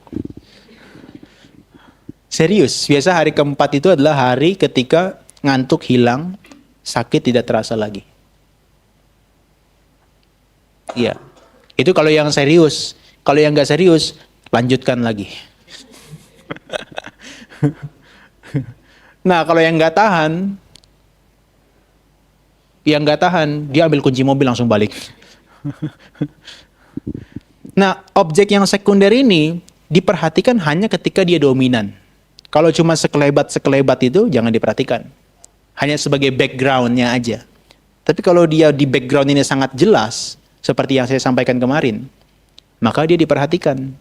Serius, biasa hari keempat itu adalah hari ketika ngantuk hilang, sakit tidak terasa lagi. Iya. Itu kalau yang serius. Kalau yang nggak serius, lanjutkan lagi. Nah, kalau yang nggak tahan, dia ambil kunci mobil langsung balik. Nah, objek yang sekunder ini diperhatikan hanya ketika dia dominan. Kalau cuma sekelebat itu jangan diperhatikan. Hanya sebagai background-nya aja. Tapi kalau dia di background ini sangat jelas, seperti yang saya sampaikan kemarin, maka dia diperhatikan.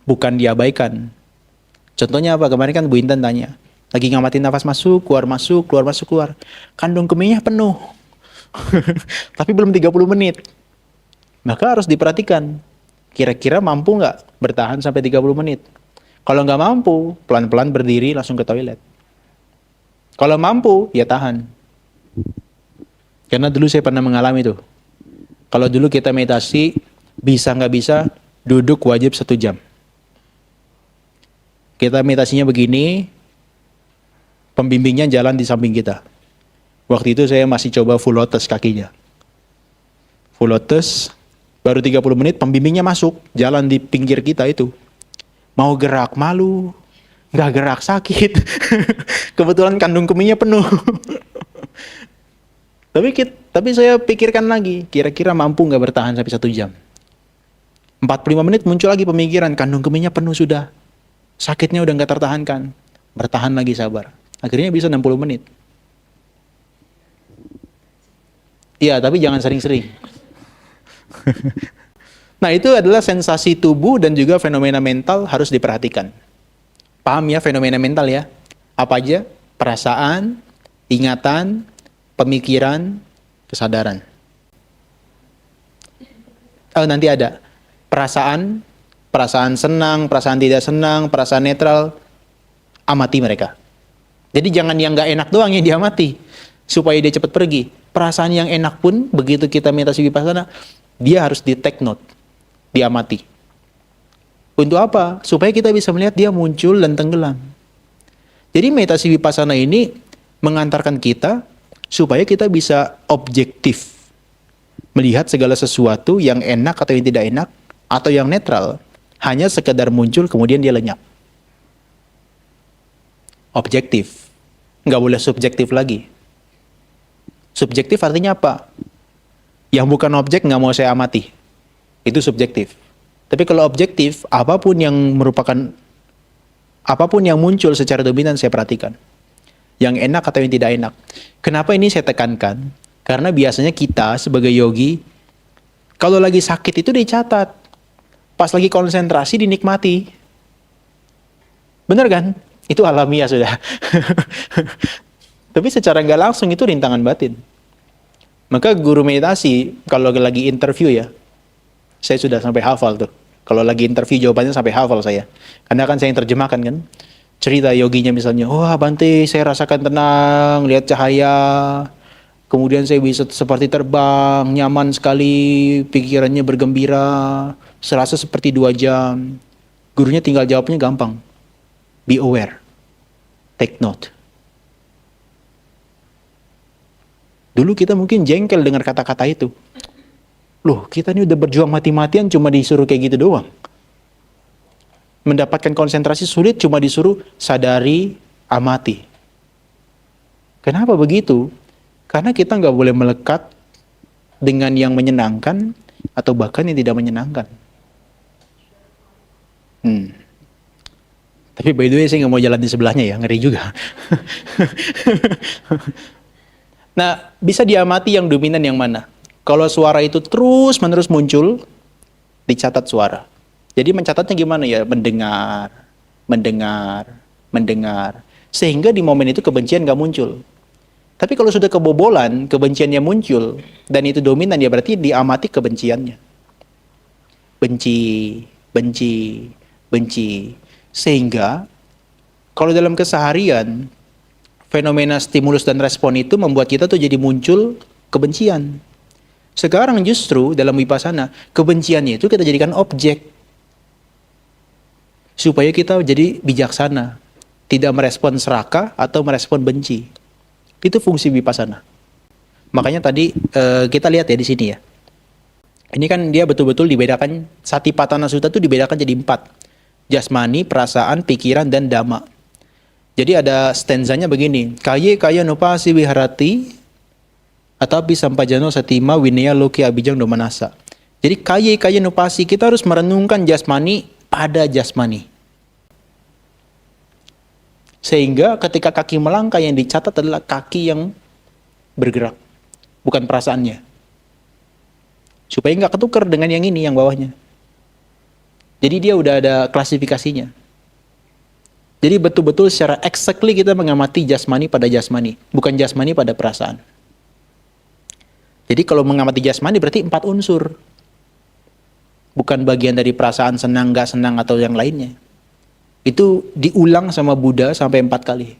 Bukan diabaikan. Contohnya apa? Kemarin kan Bu Intan tanya. Lagi ngamatin nafas masuk, keluar masuk, keluar masuk, keluar. Kandung kemihnya penuh. Tapi belum 30 menit. Maka harus diperhatikan. Kira-kira mampu nggak bertahan sampai 30 menit? Kalau nggak mampu, pelan-pelan berdiri langsung ke toilet. Kalau mampu, ya tahan. Karena dulu saya pernah mengalami itu. Kalau dulu kita meditasi, bisa nggak bisa, duduk wajib 1 jam. Kita meditasinya begini, pembimbingnya jalan di samping kita. Waktu itu saya masih coba full lotus kakinya. Full lotus, baru 30 menit pembimbingnya masuk, jalan di pinggir kita itu. Mau gerak malu, nggak gerak sakit. Kebetulan kandung kemihnya penuh. Tapi saya pikirkan lagi, kira-kira mampu nggak bertahan sampai 1 jam. 45 menit muncul lagi pemikiran, kandung kemihnya penuh sudah. Sakitnya udah nggak tertahankan. Bertahan lagi sabar. Akhirnya bisa 60 menit. Iya, tapi jangan sering-sering. Nah, itu adalah sensasi tubuh dan juga fenomena mental harus diperhatikan. Paham ya fenomena mental ya? Apa aja? Perasaan, ingatan, pemikiran, kesadaran. Oh, nanti ada perasaan, perasaan senang, perasaan tidak senang, perasaan netral, amati mereka. Jadi jangan yang nggak enak doang yang diamati, supaya dia cepat pergi. Perasaan yang enak pun, begitu kita meditasi vipassana, dia harus di take note, diamati. Untuk apa? Supaya kita bisa melihat dia muncul dan tenggelam. Jadi meditasi vipassana ini mengantarkan kita supaya kita bisa objektif melihat segala sesuatu yang enak atau yang tidak enak atau yang netral, hanya sekedar muncul kemudian dia lenyap. Objektif, nggak boleh subjektif lagi. Subjektif artinya apa? Yang bukan objek nggak mau saya amati, itu subjektif. Tapi kalau objektif, apapun yang muncul secara dominan saya perhatikan. Yang enak atau yang tidak enak. Kenapa ini saya tekankan? Karena biasanya kita sebagai yogi, kalau lagi sakit itu dicatat. Pas lagi konsentrasi dinikmati. Bener kan? Itu alamiah sudah. Tapi secara nggak langsung itu rintangan batin. Maka guru meditasi, kalau lagi interview ya, saya sudah sampai hafal tuh. Kalau lagi interview jawabannya sampai hafal saya. Karena kan saya yang terjemahkan kan. Cerita yoginya misalnya, wah Bante saya rasakan tenang, lihat cahaya. Kemudian saya bisa seperti terbang, nyaman sekali, pikirannya bergembira, serasa seperti 2 jam. Gurunya tinggal jawabnya gampang. Be aware. Take note. Dulu kita mungkin jengkel dengar kata-kata itu. Loh, kita ini udah berjuang mati-matian cuma disuruh kayak gitu doang. Mendapatkan konsentrasi sulit cuma disuruh sadari, amati. Kenapa begitu? Karena kita nggak boleh melekat dengan yang menyenangkan atau bahkan yang tidak menyenangkan. Tapi by the way saya nggak mau jalan di sebelahnya ya, ngeri juga. Nah, bisa diamati yang dominan yang mana? Kalau suara itu terus-menerus muncul, dicatat suara. Jadi mencatatnya gimana ya? Mendengar, mendengar, mendengar. Sehingga di momen itu kebencian nggak muncul. Tapi kalau sudah kebobolan, kebenciannya muncul, dan itu dominan, ya berarti diamati kebenciannya. Benci, benci, benci. Sehingga, kalau dalam keseharian, fenomena stimulus dan respon itu membuat kita tuh jadi muncul kebencian. Sekarang justru dalam vipassana, kebenciannya itu kita jadikan objek. Supaya kita jadi bijaksana. Tidak merespon serakah atau merespon benci. Itu fungsi vipassana. Makanya tadi kita lihat ya di sini ya. Ini kan dia betul-betul dibedakan, Satipatthana Sutta itu dibedakan jadi 4. Jasmani, perasaan, pikiran, dan dhamma. Jadi ada stanzanya begini. Kaye kaya nupasi viharati atapi sampajano satima winaya loki abijang domanasa. Jadi kaye kaya nupasi, kita harus merenungkan jasmani pada jasmani. Sehingga ketika kaki melangkah yang dicatat adalah kaki yang bergerak, bukan perasaannya. Supaya nggak ketukar dengan yang ini, yang bawahnya. Jadi dia udah ada klasifikasinya. Jadi betul-betul secara exactly kita mengamati jasmani pada jasmani, bukan jasmani pada perasaan. Jadi kalau mengamati jasmani berarti 4 unsur. Bukan bagian dari perasaan senang, nggak senang, atau yang lainnya. Itu diulang sama Buddha sampai 4 kali.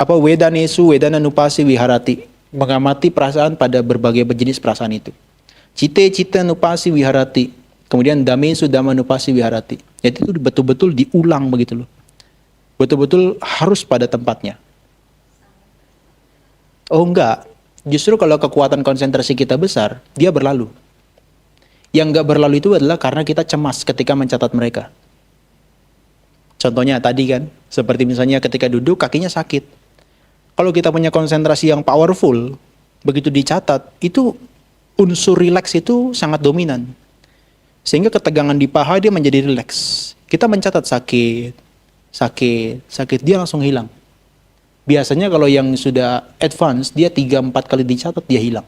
Wedanesu, wedana nupasi wiharati. Mengamati perasaan pada berbagai jenis perasaan itu. Cita nupasi wiharati. Kemudian damesu dhamma nupasi wiharati. Jadi itu betul-betul diulang begitu loh. Betul-betul harus pada tempatnya. Oh enggak, justru kalau kekuatan konsentrasi kita besar, dia berlalu. Yang enggak berlalu itu adalah karena kita cemas ketika mencatat mereka. Contohnya tadi kan, seperti misalnya ketika duduk kakinya sakit. Kalau kita punya konsentrasi yang powerful, begitu dicatat, itu unsur rileks itu sangat dominan. Sehingga ketegangan di paha dia menjadi rileks. Kita mencatat sakit, dia langsung hilang. Biasanya kalau yang sudah advance, dia 3-4 kali dicatat, dia hilang.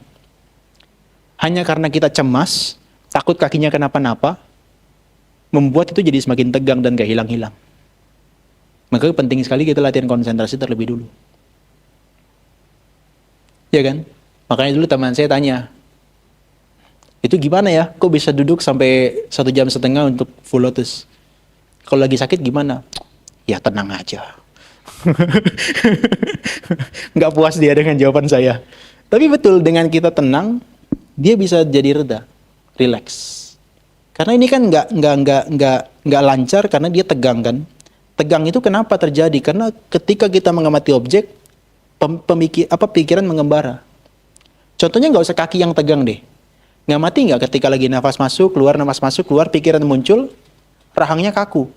Hanya karena kita cemas, takut kakinya kenapa-napa, membuat itu jadi semakin tegang dan gak hilang-hilang. Maka penting sekali kita latihan konsentrasi terlebih dulu. Ya kan? Makanya dulu teman saya tanya, itu gimana ya? Kok bisa duduk sampai 1,5 jam untuk full lotus? Kalau lagi sakit gimana? Ya tenang aja. Nggak puas dia dengan jawaban saya. Tapi betul, dengan kita tenang, dia bisa jadi reda, relax. Karena ini kan nggak lancar karena dia tegang kan. Tegang itu kenapa terjadi? Karena ketika kita mengamati objek, pikiran mengembara. Contohnya nggak usah kaki yang tegang deh. Ngamati nggak ketika lagi nafas masuk, keluar, pikiran muncul, rahangnya kaku.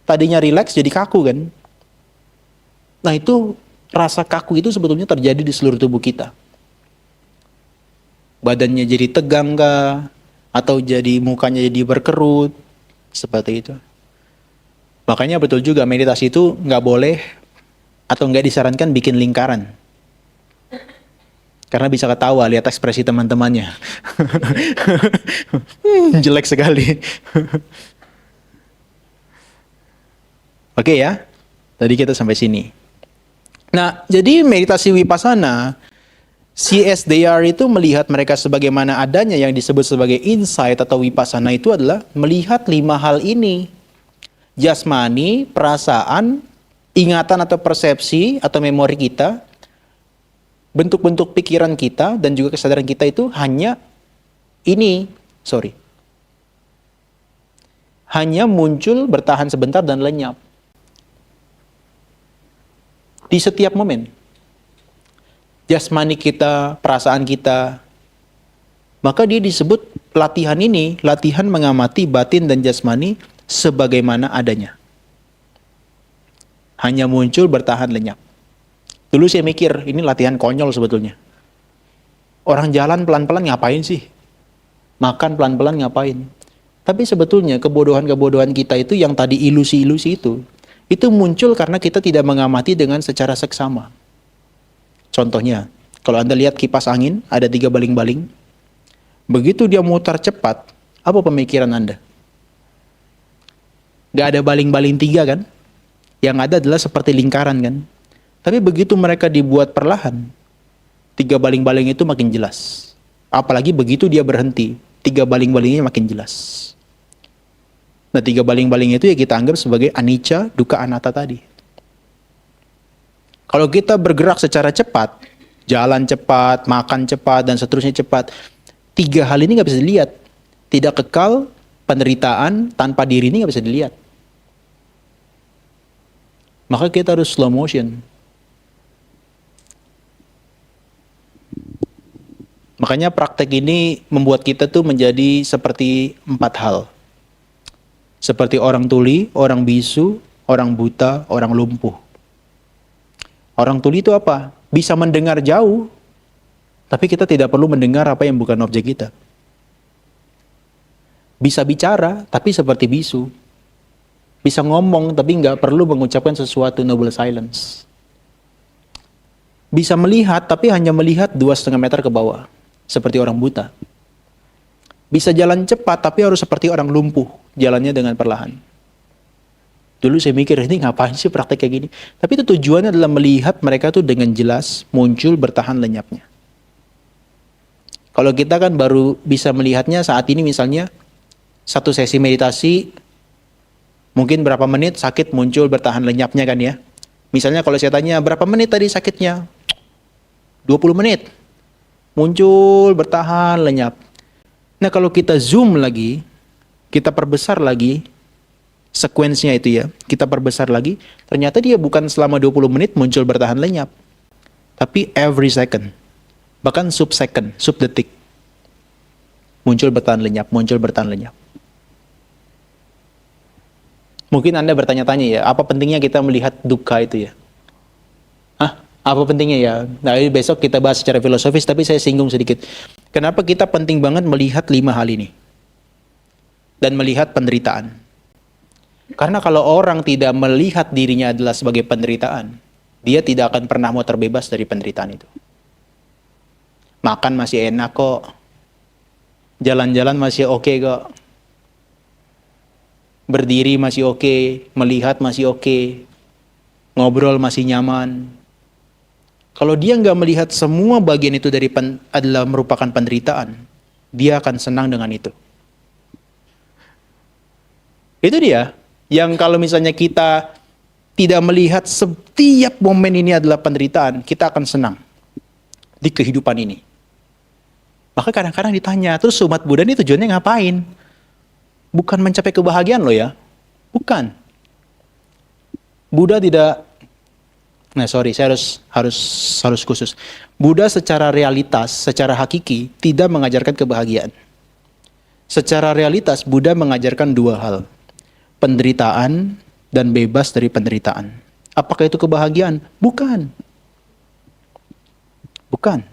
Tadinya rileks jadi kaku kan. Nah itu rasa kaku itu sebetulnya terjadi di seluruh tubuh kita. Badannya jadi tegang kah? Atau jadi mukanya jadi berkerut. Seperti itu. Makanya betul juga meditasi itu nggak boleh atau nggak disarankan bikin lingkaran. Karena bisa ketawa lihat ekspresi teman-temannya. Jelek sekali. Oke ya, tadi kita sampai sini. Nah, jadi meditasi vipassana, CSDR itu melihat mereka sebagaimana adanya yang disebut sebagai insight atau vipassana itu adalah melihat 5 hal ini. Jasmani, perasaan, ingatan atau persepsi atau memori kita, bentuk-bentuk pikiran kita dan juga kesadaran kita itu hanya hanya muncul, bertahan sebentar dan lenyap. Di setiap momen. Jasmani kita, perasaan kita. Maka dia disebut latihan ini, latihan mengamati batin dan jasmani sebagaimana adanya. Hanya muncul, bertahan, lenyap. Dulu saya mikir, ini latihan konyol sebetulnya. Orang jalan pelan-pelan ngapain sih? Makan pelan-pelan ngapain? Tapi sebetulnya kebodohan-kebodohan kita itu yang tadi ilusi-ilusi itu muncul karena kita tidak mengamati dengan secara seksama. Contohnya, kalau Anda lihat kipas angin, ada 3 baling-baling. Begitu dia mutar cepat, apa pemikiran Anda? Gak ada baling-baling 3 kan? Yang ada adalah seperti lingkaran kan? Tapi begitu mereka dibuat perlahan, 3 baling-baling itu makin jelas. Apalagi begitu dia berhenti, 3 baling-balingnya makin jelas. Nah 3 baling-baling itu ya kita anggap sebagai anicca, dukkha, anatta tadi. Kalau kita bergerak secara cepat, jalan cepat, makan cepat, dan seterusnya cepat, 3 hal ini nggak bisa dilihat. Tidak kekal, penderitaan tanpa diri ini nggak bisa dilihat. Maka kita harus slow motion. Makanya praktek ini membuat kita tuh menjadi seperti 4 hal. Seperti orang tuli, orang bisu, orang buta, orang lumpuh. Orang tuli itu apa? Bisa mendengar jauh, tapi kita tidak perlu mendengar apa yang bukan objek kita. Bisa bicara, tapi seperti bisu. Bisa ngomong, tapi nggak perlu mengucapkan sesuatu, noble silence. Bisa melihat, tapi hanya melihat 2,5 meter ke bawah. Seperti orang buta. Bisa jalan cepat, tapi harus seperti orang lumpuh. Jalannya dengan perlahan. Dulu saya mikir, ini ngapain sih praktek kayak gini? Tapi itu tujuannya adalah melihat mereka tuh dengan jelas muncul bertahan lenyapnya. Kalau kita kan baru bisa melihatnya saat ini misalnya satu sesi meditasi mungkin berapa menit sakit muncul bertahan lenyapnya kan ya. Misalnya kalau saya tanya berapa menit tadi sakitnya? 20 menit. Muncul bertahan lenyap. Nah kalau kita zoom lagi, kita perbesar lagi sekuensnya itu ya, kita perbesar lagi, ternyata dia bukan selama 20 menit muncul bertahan lenyap, tapi every second, bahkan sub second, sub detik, muncul bertahan lenyap, muncul bertahan lenyap. Mungkin Anda bertanya-tanya ya, apa pentingnya kita melihat duka itu ya? Hah? Apa pentingnya ya? Nah, besok kita bahas secara filosofis, tapi saya singgung sedikit. Kenapa kita penting banget melihat 5 hal ini? Dan melihat penderitaan. Karena kalau orang tidak melihat dirinya adalah sebagai penderitaan, dia tidak akan pernah mau terbebas dari penderitaan itu. Makan masih enak kok. Jalan-jalan masih oke kok. Berdiri masih oke, melihat masih oke. Ngobrol masih nyaman. Kalau dia nggak melihat semua bagian itu adalah merupakan penderitaan, dia akan senang dengan itu. Itu dia. Yang kalau misalnya kita tidak melihat setiap momen ini adalah penderitaan, kita akan senang di kehidupan ini. Maka kadang-kadang ditanya, terus umat Buddha ini tujuannya ngapain? Bukan mencapai kebahagiaan loh ya. Bukan. Buddha tidak, saya harus khusus. Buddha secara realitas, secara hakiki, tidak mengajarkan kebahagiaan. Secara realitas, Buddha mengajarkan 2 hal. Penderitaan dan bebas dari penderitaan. Apakah itu kebahagiaan? Bukan. Bukan.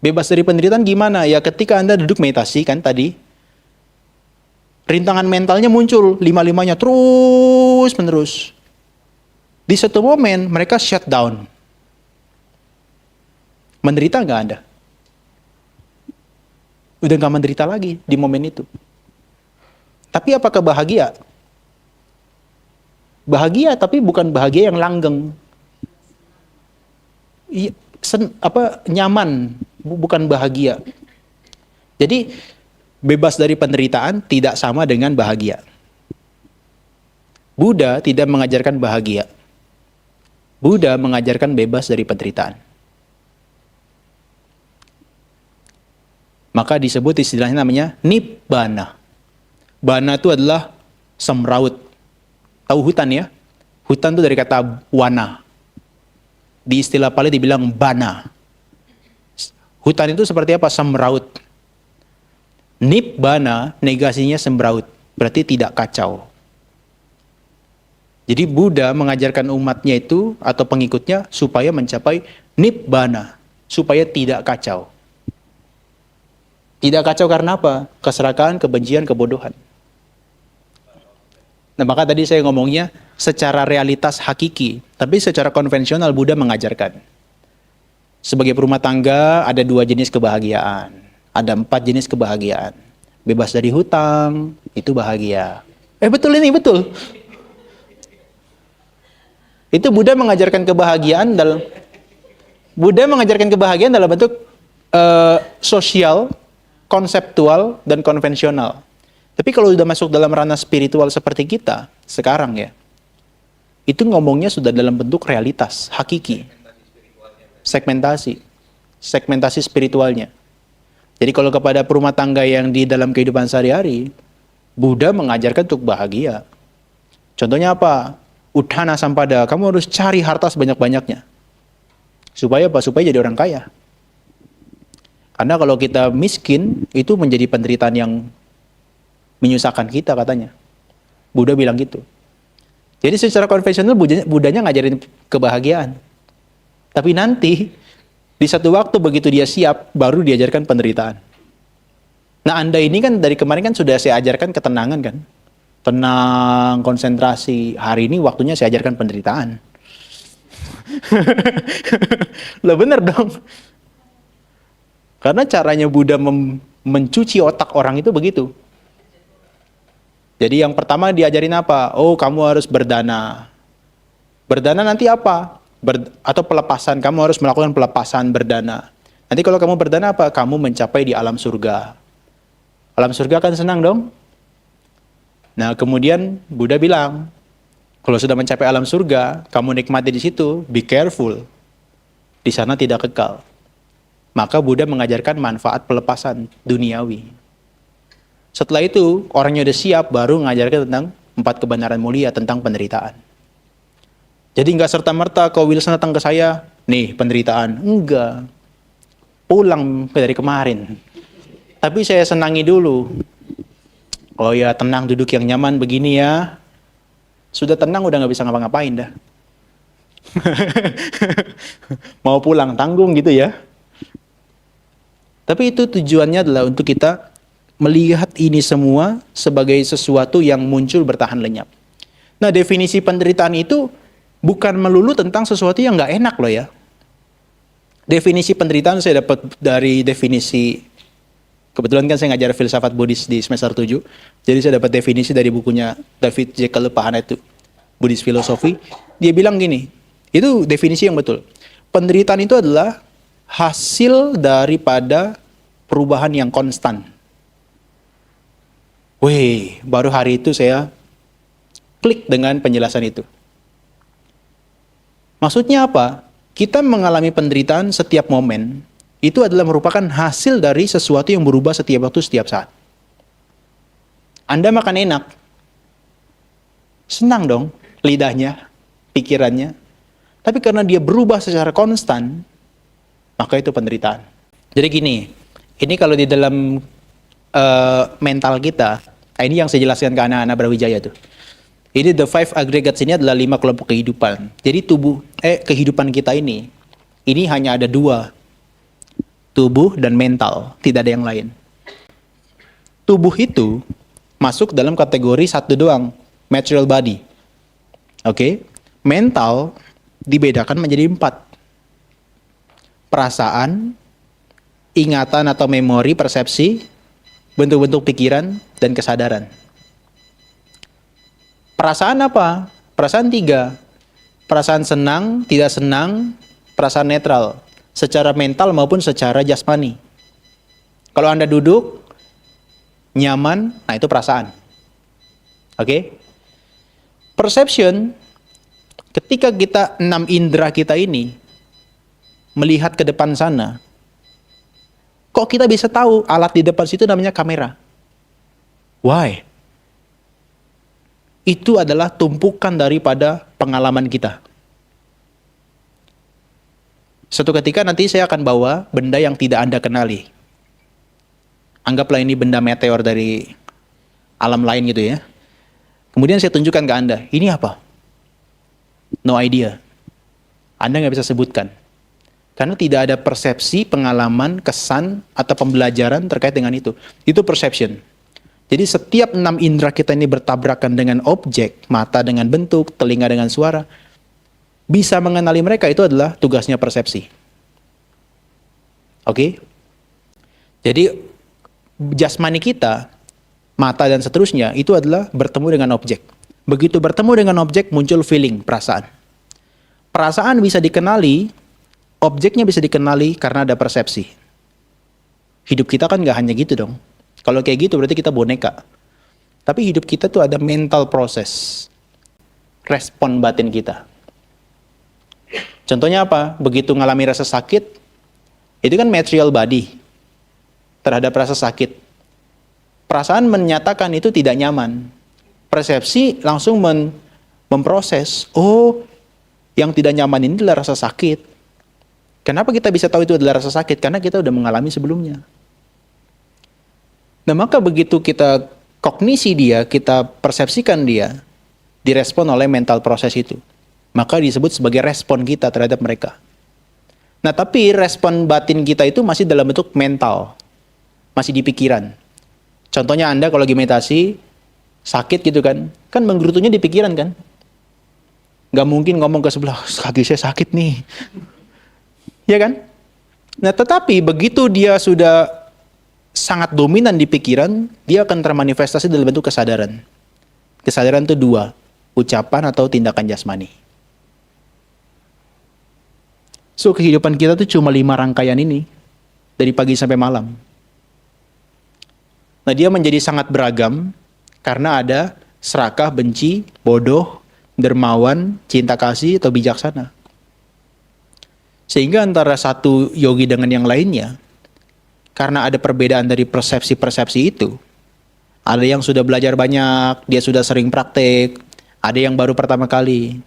Bebas dari penderitaan gimana? Ya ketika Anda duduk meditasi kan tadi, rintangan mentalnya muncul, 5-5-nya terus menerus. Di satu momen mereka shut down. Menderita nggak Anda? Udah nggak menderita lagi di momen itu. Tapi apakah bahagia? Bahagia, tapi bukan bahagia yang langgeng. Nyaman, bukan bahagia. Jadi bebas dari penderitaan tidak sama dengan bahagia. Buddha tidak mengajarkan bahagia. Buddha mengajarkan bebas dari penderitaan. Maka disebut istilahnya namanya nibbana. Bana itu adalah semraut. Tahu hutan ya? Hutan itu dari kata wana. Di istilah Pali dibilang bana. Hutan itu seperti apa? Semraut. Nibbana negasinya semraut. Berarti tidak kacau. Jadi Buddha mengajarkan umatnya itu atau pengikutnya supaya mencapai nibbana. Supaya tidak kacau. Tidak kacau karena apa? Keserakahan, kebencian, kebodohan. Nah maka tadi saya ngomongnya secara realitas hakiki, tapi secara konvensional Buddha mengajarkan. Sebagai perumah tangga ada 2 jenis kebahagiaan, ada 4 jenis kebahagiaan. Bebas dari hutang, itu bahagia. Betul ini, betul. Itu Buddha mengajarkan kebahagiaan dalam bentuk sosial, konseptual, dan konvensional. Tapi kalau sudah masuk dalam ranah spiritual seperti kita sekarang ya, itu ngomongnya sudah dalam bentuk realitas, hakiki. Segmentasi spiritualnya. Jadi kalau kepada perumah tangga yang di dalam kehidupan sehari-hari, Buddha mengajarkan untuk bahagia. Contohnya apa? Udhana sampada, kamu harus cari harta sebanyak-banyaknya. Supaya apa? Supaya jadi orang kaya. Karena kalau kita miskin, itu menjadi penderitaan yang menyusahkan kita katanya. Buddha bilang gitu. Jadi secara konvensional Buddhanya ngajarin kebahagiaan. Tapi nanti di satu waktu begitu dia siap baru diajarkan penderitaan. Nah Anda ini kan dari kemarin kan sudah saya ajarkan ketenangan kan. Tenang, konsentrasi. Hari ini waktunya saya ajarkan penderitaan. Lah bener dong. Karena caranya Buddha mencuci otak orang itu begitu. Jadi yang pertama diajarin apa? Oh, kamu harus berdana. Berdana nanti apa? Atau pelepasan, kamu harus melakukan pelepasan berdana. Nanti kalau kamu berdana apa? Kamu mencapai di alam surga. Alam surga kan senang dong? Nah, kemudian Buddha bilang, kalau sudah mencapai alam surga, kamu nikmati di situ, be careful. Di sana tidak kekal. Maka Buddha mengajarkan manfaat pelepasan duniawi. Setelah itu, orangnya udah siap, baru mengajarkan tentang 4 kebenaran mulia, tentang penderitaan. Jadi nggak serta-merta kalau Wilson datang ke saya, nih penderitaan. Enggak. Pulang dari kemarin. Tapi saya senangi dulu. Oh ya, tenang, duduk yang nyaman begini ya. Sudah tenang, udah nggak bisa ngapa-ngapain dah. Mau pulang, tanggung gitu ya. Tapi itu tujuannya adalah untuk kita melihat ini semua sebagai sesuatu yang muncul bertahan lenyap. Nah, definisi penderitaan itu bukan melulu tentang sesuatu yang nggak enak loh ya. Definisi penderitaan saya dapat dari definisi, kebetulan kan saya ngajar filsafat Buddhis di semester 7, jadi saya dapat definisi dari bukunya David Jekyll Pahana itu, Buddhist Philosophy. Dia bilang gini, itu definisi yang betul. Penderitaan itu adalah hasil daripada perubahan yang konstan. Wih, baru hari itu saya klik dengan penjelasan itu. Maksudnya apa? Kita mengalami penderitaan setiap momen, itu adalah merupakan hasil dari sesuatu yang berubah setiap waktu, setiap saat. Anda makan enak, senang dong lidahnya, pikirannya. Tapi karena dia berubah secara konstan, maka itu penderitaan. Jadi gini, ini kalau di dalam mental kita, ini yang saya jelaskan ke anak-anak Brawijaya tuh. Ini the 5 aggregates ini adalah 5 kelompok kehidupan. Jadi kehidupan kita ini hanya ada 2. Tubuh dan mental, tidak ada yang lain. Tubuh itu masuk dalam kategori satu doang, material body. Oke? Mental dibedakan menjadi 4. Perasaan, ingatan atau memori, persepsi, bentuk-bentuk pikiran, dan kesadaran. Perasaan apa? Perasaan 3. Perasaan senang, tidak senang, perasaan netral. Secara mental maupun secara jasmani. Kalau Anda duduk, nyaman, nah itu perasaan. Oke? Perception, ketika kita 6 indera kita ini melihat ke depan sana, kok kita bisa tahu alat di depan situ namanya kamera? Why? Itu adalah tumpukan daripada pengalaman kita. Suatu ketika nanti saya akan bawa benda yang tidak Anda kenali. Anggaplah ini benda meteor dari alam lain gitu ya. Kemudian saya tunjukkan ke Anda, ini apa? No idea. Anda nggak bisa sebutkan. Karena tidak ada persepsi, pengalaman, kesan, atau pembelajaran terkait dengan itu. Itu perception. Jadi setiap 6 indera kita ini bertabrakan dengan objek, mata dengan bentuk, telinga dengan suara. Bisa mengenali mereka, itu adalah tugasnya persepsi. Oke? Jadi jasmani kita, mata dan seterusnya, itu adalah bertemu dengan objek. Begitu bertemu dengan objek, muncul feeling, perasaan. Perasaan bisa dikenali, objeknya bisa dikenali karena ada persepsi. Hidup kita kan nggak hanya gitu dong. Kalau kayak gitu berarti kita boneka. Tapi hidup kita tuh ada mental proses. Respon batin kita. Contohnya apa? Begitu ngalami rasa sakit, itu kan material body terhadap rasa sakit. Perasaan menyatakan itu tidak nyaman. Persepsi langsung memproses, oh yang tidak nyaman ini adalah rasa sakit. Kenapa kita bisa tahu itu adalah rasa sakit? Karena kita udah mengalami sebelumnya. Nah maka begitu kita kognisi dia, kita persepsikan dia, direspon oleh mental proses itu. Maka disebut sebagai respon kita terhadap mereka. Nah tapi respon batin kita itu masih dalam bentuk mental. Masih di pikiran. Contohnya Anda kalau lagi meditasi, sakit gitu kan. Kan menggerutunya di pikiran kan. Gak mungkin ngomong ke sebelah, kaki saya sakit nih. Ya kan? Nah tetapi begitu dia sudah sangat dominan di pikiran, dia akan termanifestasi dalam bentuk kesadaran. Kesadaran itu dua, ucapan atau tindakan jasmani. So, kehidupan kita tuh cuma 5 rangkaian ini, dari pagi sampai malam. Nah, dia menjadi sangat beragam, karena ada serakah, benci, bodoh, dermawan, cinta kasih, atau bijaksana. Sehingga antara satu yogi dengan yang lainnya, karena ada perbedaan dari persepsi-persepsi itu, ada yang sudah belajar banyak, dia sudah sering praktek, ada yang baru pertama kali.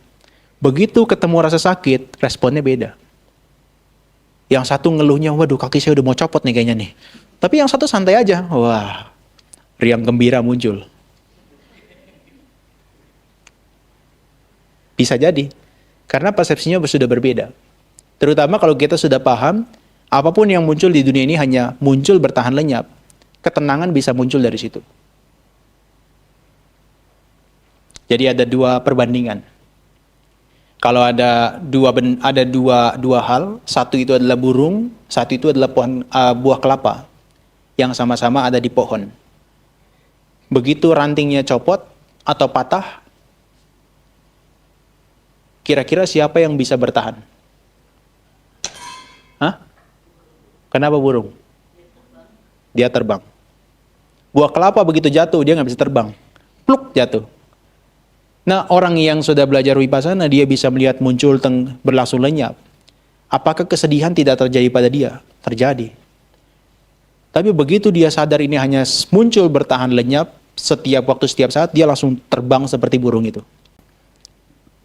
Begitu ketemu rasa sakit, responnya beda. Yang satu ngeluhnya, waduh kaki saya udah mau copot nih kayaknya nih. Tapi yang satu santai aja, wah, riang gembira muncul. Bisa jadi, karena persepsinya sudah berbeda. Terutama kalau kita sudah paham, apapun yang muncul di dunia ini hanya muncul bertahan lenyap. Ketenangan bisa muncul dari situ. Jadi ada dua perbandingan. Kalau ada dua hal, satu itu adalah burung, satu itu adalah buah kelapa yang sama-sama ada di pohon. Begitu rantingnya copot atau patah, kira-kira siapa yang bisa bertahan? Hah? Kenapa burung? Dia terbang. Buah kelapa begitu jatuh, dia nggak bisa terbang. Pluk, jatuh. Nah, orang yang sudah belajar wipasana, dia bisa melihat muncul berlangsung lenyap. Apakah kesedihan tidak terjadi pada dia? Terjadi. Tapi begitu dia sadar ini hanya muncul bertahan lenyap, setiap waktu, setiap saat, dia langsung terbang seperti burung itu.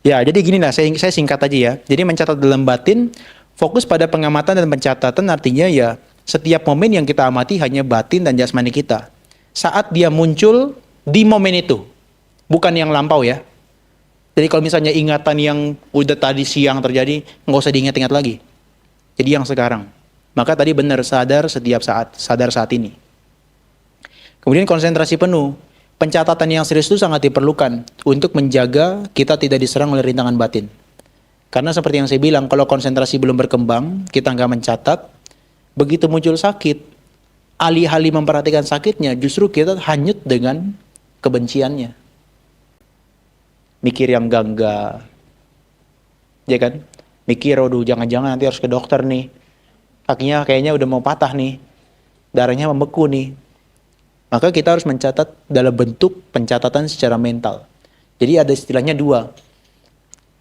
Ya, jadi gini lah, saya singkat aja ya. Jadi mencatat dalam batin, fokus pada pengamatan dan pencatatan, artinya ya setiap momen yang kita amati hanya batin dan jasmani kita. Saat dia muncul di momen itu, bukan yang lampau ya. Jadi kalau misalnya ingatan yang udah tadi siang terjadi, nggak usah diingat-ingat lagi. Jadi yang sekarang. Maka tadi benar, sadar setiap saat, sadar saat ini. Kemudian konsentrasi penuh. Pencatatan yang serius itu sangat diperlukan untuk menjaga kita tidak diserang oleh rintangan batin. Karena seperti yang saya bilang, kalau konsentrasi belum berkembang, kita nggak mencatat, begitu muncul sakit, alih-alih memperhatikan sakitnya, justru kita hanyut dengan kebenciannya. Mikir yang enggak, ya kan? Mikir, aduh jangan-jangan nanti harus ke dokter nih. Kakinya kayaknya udah mau patah nih. Darahnya membeku nih. Maka kita harus mencatat dalam bentuk pencatatan secara mental. Jadi ada istilahnya dua.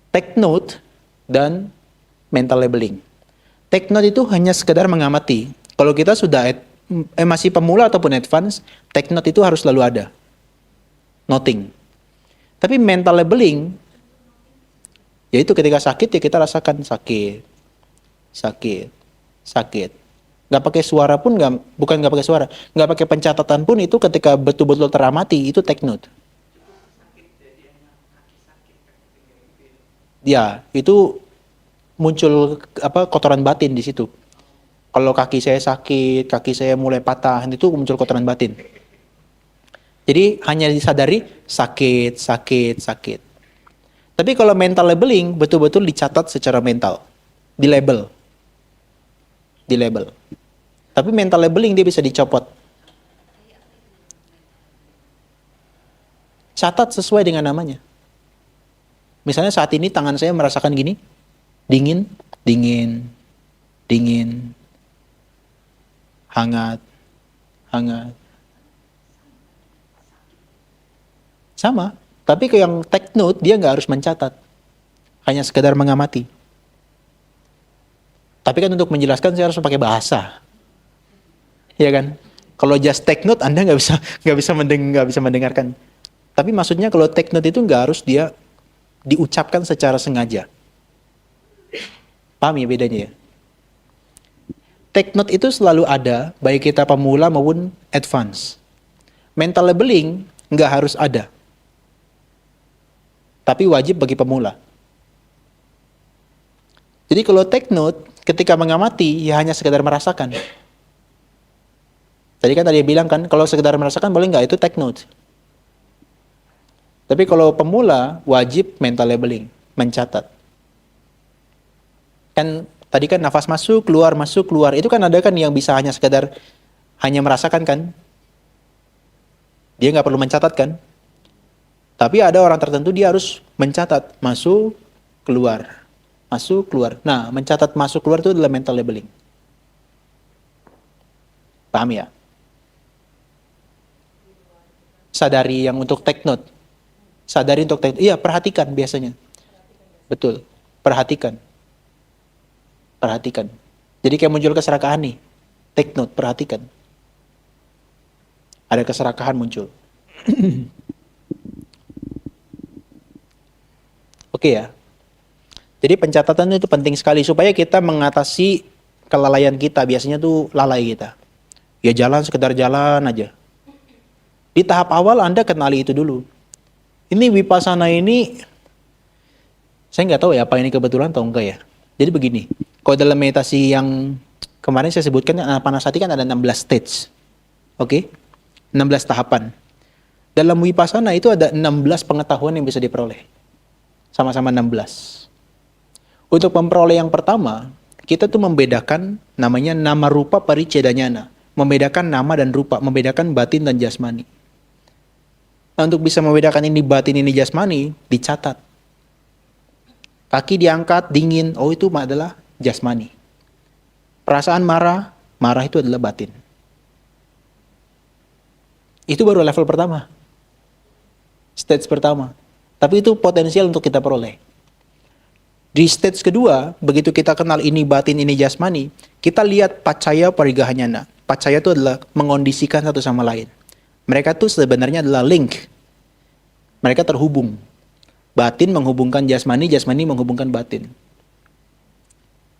Take note dan mental labeling. Take note itu hanya sekedar mengamati. Kalau kita sudah masih pemula ataupun advance, take note itu harus selalu ada. Noting. Tapi mental labeling, yaitu ketika sakit ya kita rasakan sakit, sakit, sakit. Nggak pakai suara pun, bukan nggak pakai suara, nggak pakai pencatatan pun, itu ketika betul-betul teramati, itu take note. Ya, itu muncul kotoran batin di situ. Kalau kaki saya sakit, kaki saya mulai patah, itu muncul kotoran batin. Jadi hanya disadari sakit, sakit, sakit. Tapi kalau mental labeling, betul-betul dicatat secara mental. Di label. Di label. Tapi mental labeling dia bisa dicopot. Catat sesuai dengan namanya. Misalnya saat ini tangan saya merasakan gini. Dingin, dingin, dingin. Hangat, hangat. Sama, tapi ke yang take note dia nggak harus mencatat, hanya sekedar mengamati. Tapi kan untuk menjelaskan saya harus pakai bahasa, ya kan? Kalau just take note Anda nggak bisa mendengarkan. Tapi maksudnya kalau take note itu nggak harus dia diucapkan secara sengaja. Paham ya bedanya ya? Take note itu selalu ada, baik kita pemula maupun advance. Mental labeling nggak harus ada. Tapi wajib bagi pemula. Jadi kalau take note, ketika mengamati, ya hanya sekedar merasakan. Tadi kan tadi bilang kan, kalau sekedar merasakan boleh nggak? Itu take note. Tapi kalau pemula, wajib mental labeling, mencatat. Kan tadi kan nafas masuk, keluar, itu kan ada kan yang bisa hanya sekedar, hanya merasakan kan? Dia nggak perlu mencatat kan? Tapi ada orang tertentu dia harus mencatat masuk, keluar, masuk, keluar. Nah, mencatat masuk, keluar itu adalah mental labeling. Paham ya? Sadari yang untuk take note. Sadari untuk take note. Iya, perhatikan biasanya. Betul. Perhatikan. Perhatikan. Jadi kayak muncul keserakahan nih. Take note, perhatikan. Ada keserakahan muncul. Oke ya. Jadi pencatatan itu penting sekali supaya kita mengatasi kelalaian kita. Biasanya tuh lalai kita. Ya jalan sekedar jalan aja. Di tahap awal Anda kenali itu dulu. Ini Vipassana ini, saya nggak tahu ya apa ini kebetulan atau enggak ya. Jadi begini, kalau dalam meditasi yang kemarin saya sebutkan, Anapanasati kan ada 16 stage. Oke? 16 tahapan. Dalam Vipassana itu ada 16 pengetahuan yang bisa diperoleh. Sama-sama 16. Untuk memperoleh yang pertama, kita tuh membedakan namanya nama rupa paricedanyana. Membedakan nama dan rupa, membedakan batin dan jasmani. Nah, untuk bisa membedakan ini batin, ini jasmani, dicatat. Kaki diangkat, dingin, oh itu adalah jasmani. Perasaan marah, marah itu adalah batin. Itu baru level pertama. Stage pertama. Tapi itu potensial untuk kita peroleh. Di stage kedua, begitu kita kenal ini batin, ini jasmani, kita lihat pacaya parigahanyana. Pacaya itu adalah mengondisikan satu sama lain. Mereka tuh sebenarnya adalah link. Mereka terhubung. Batin menghubungkan jasmani, jasmani menghubungkan batin.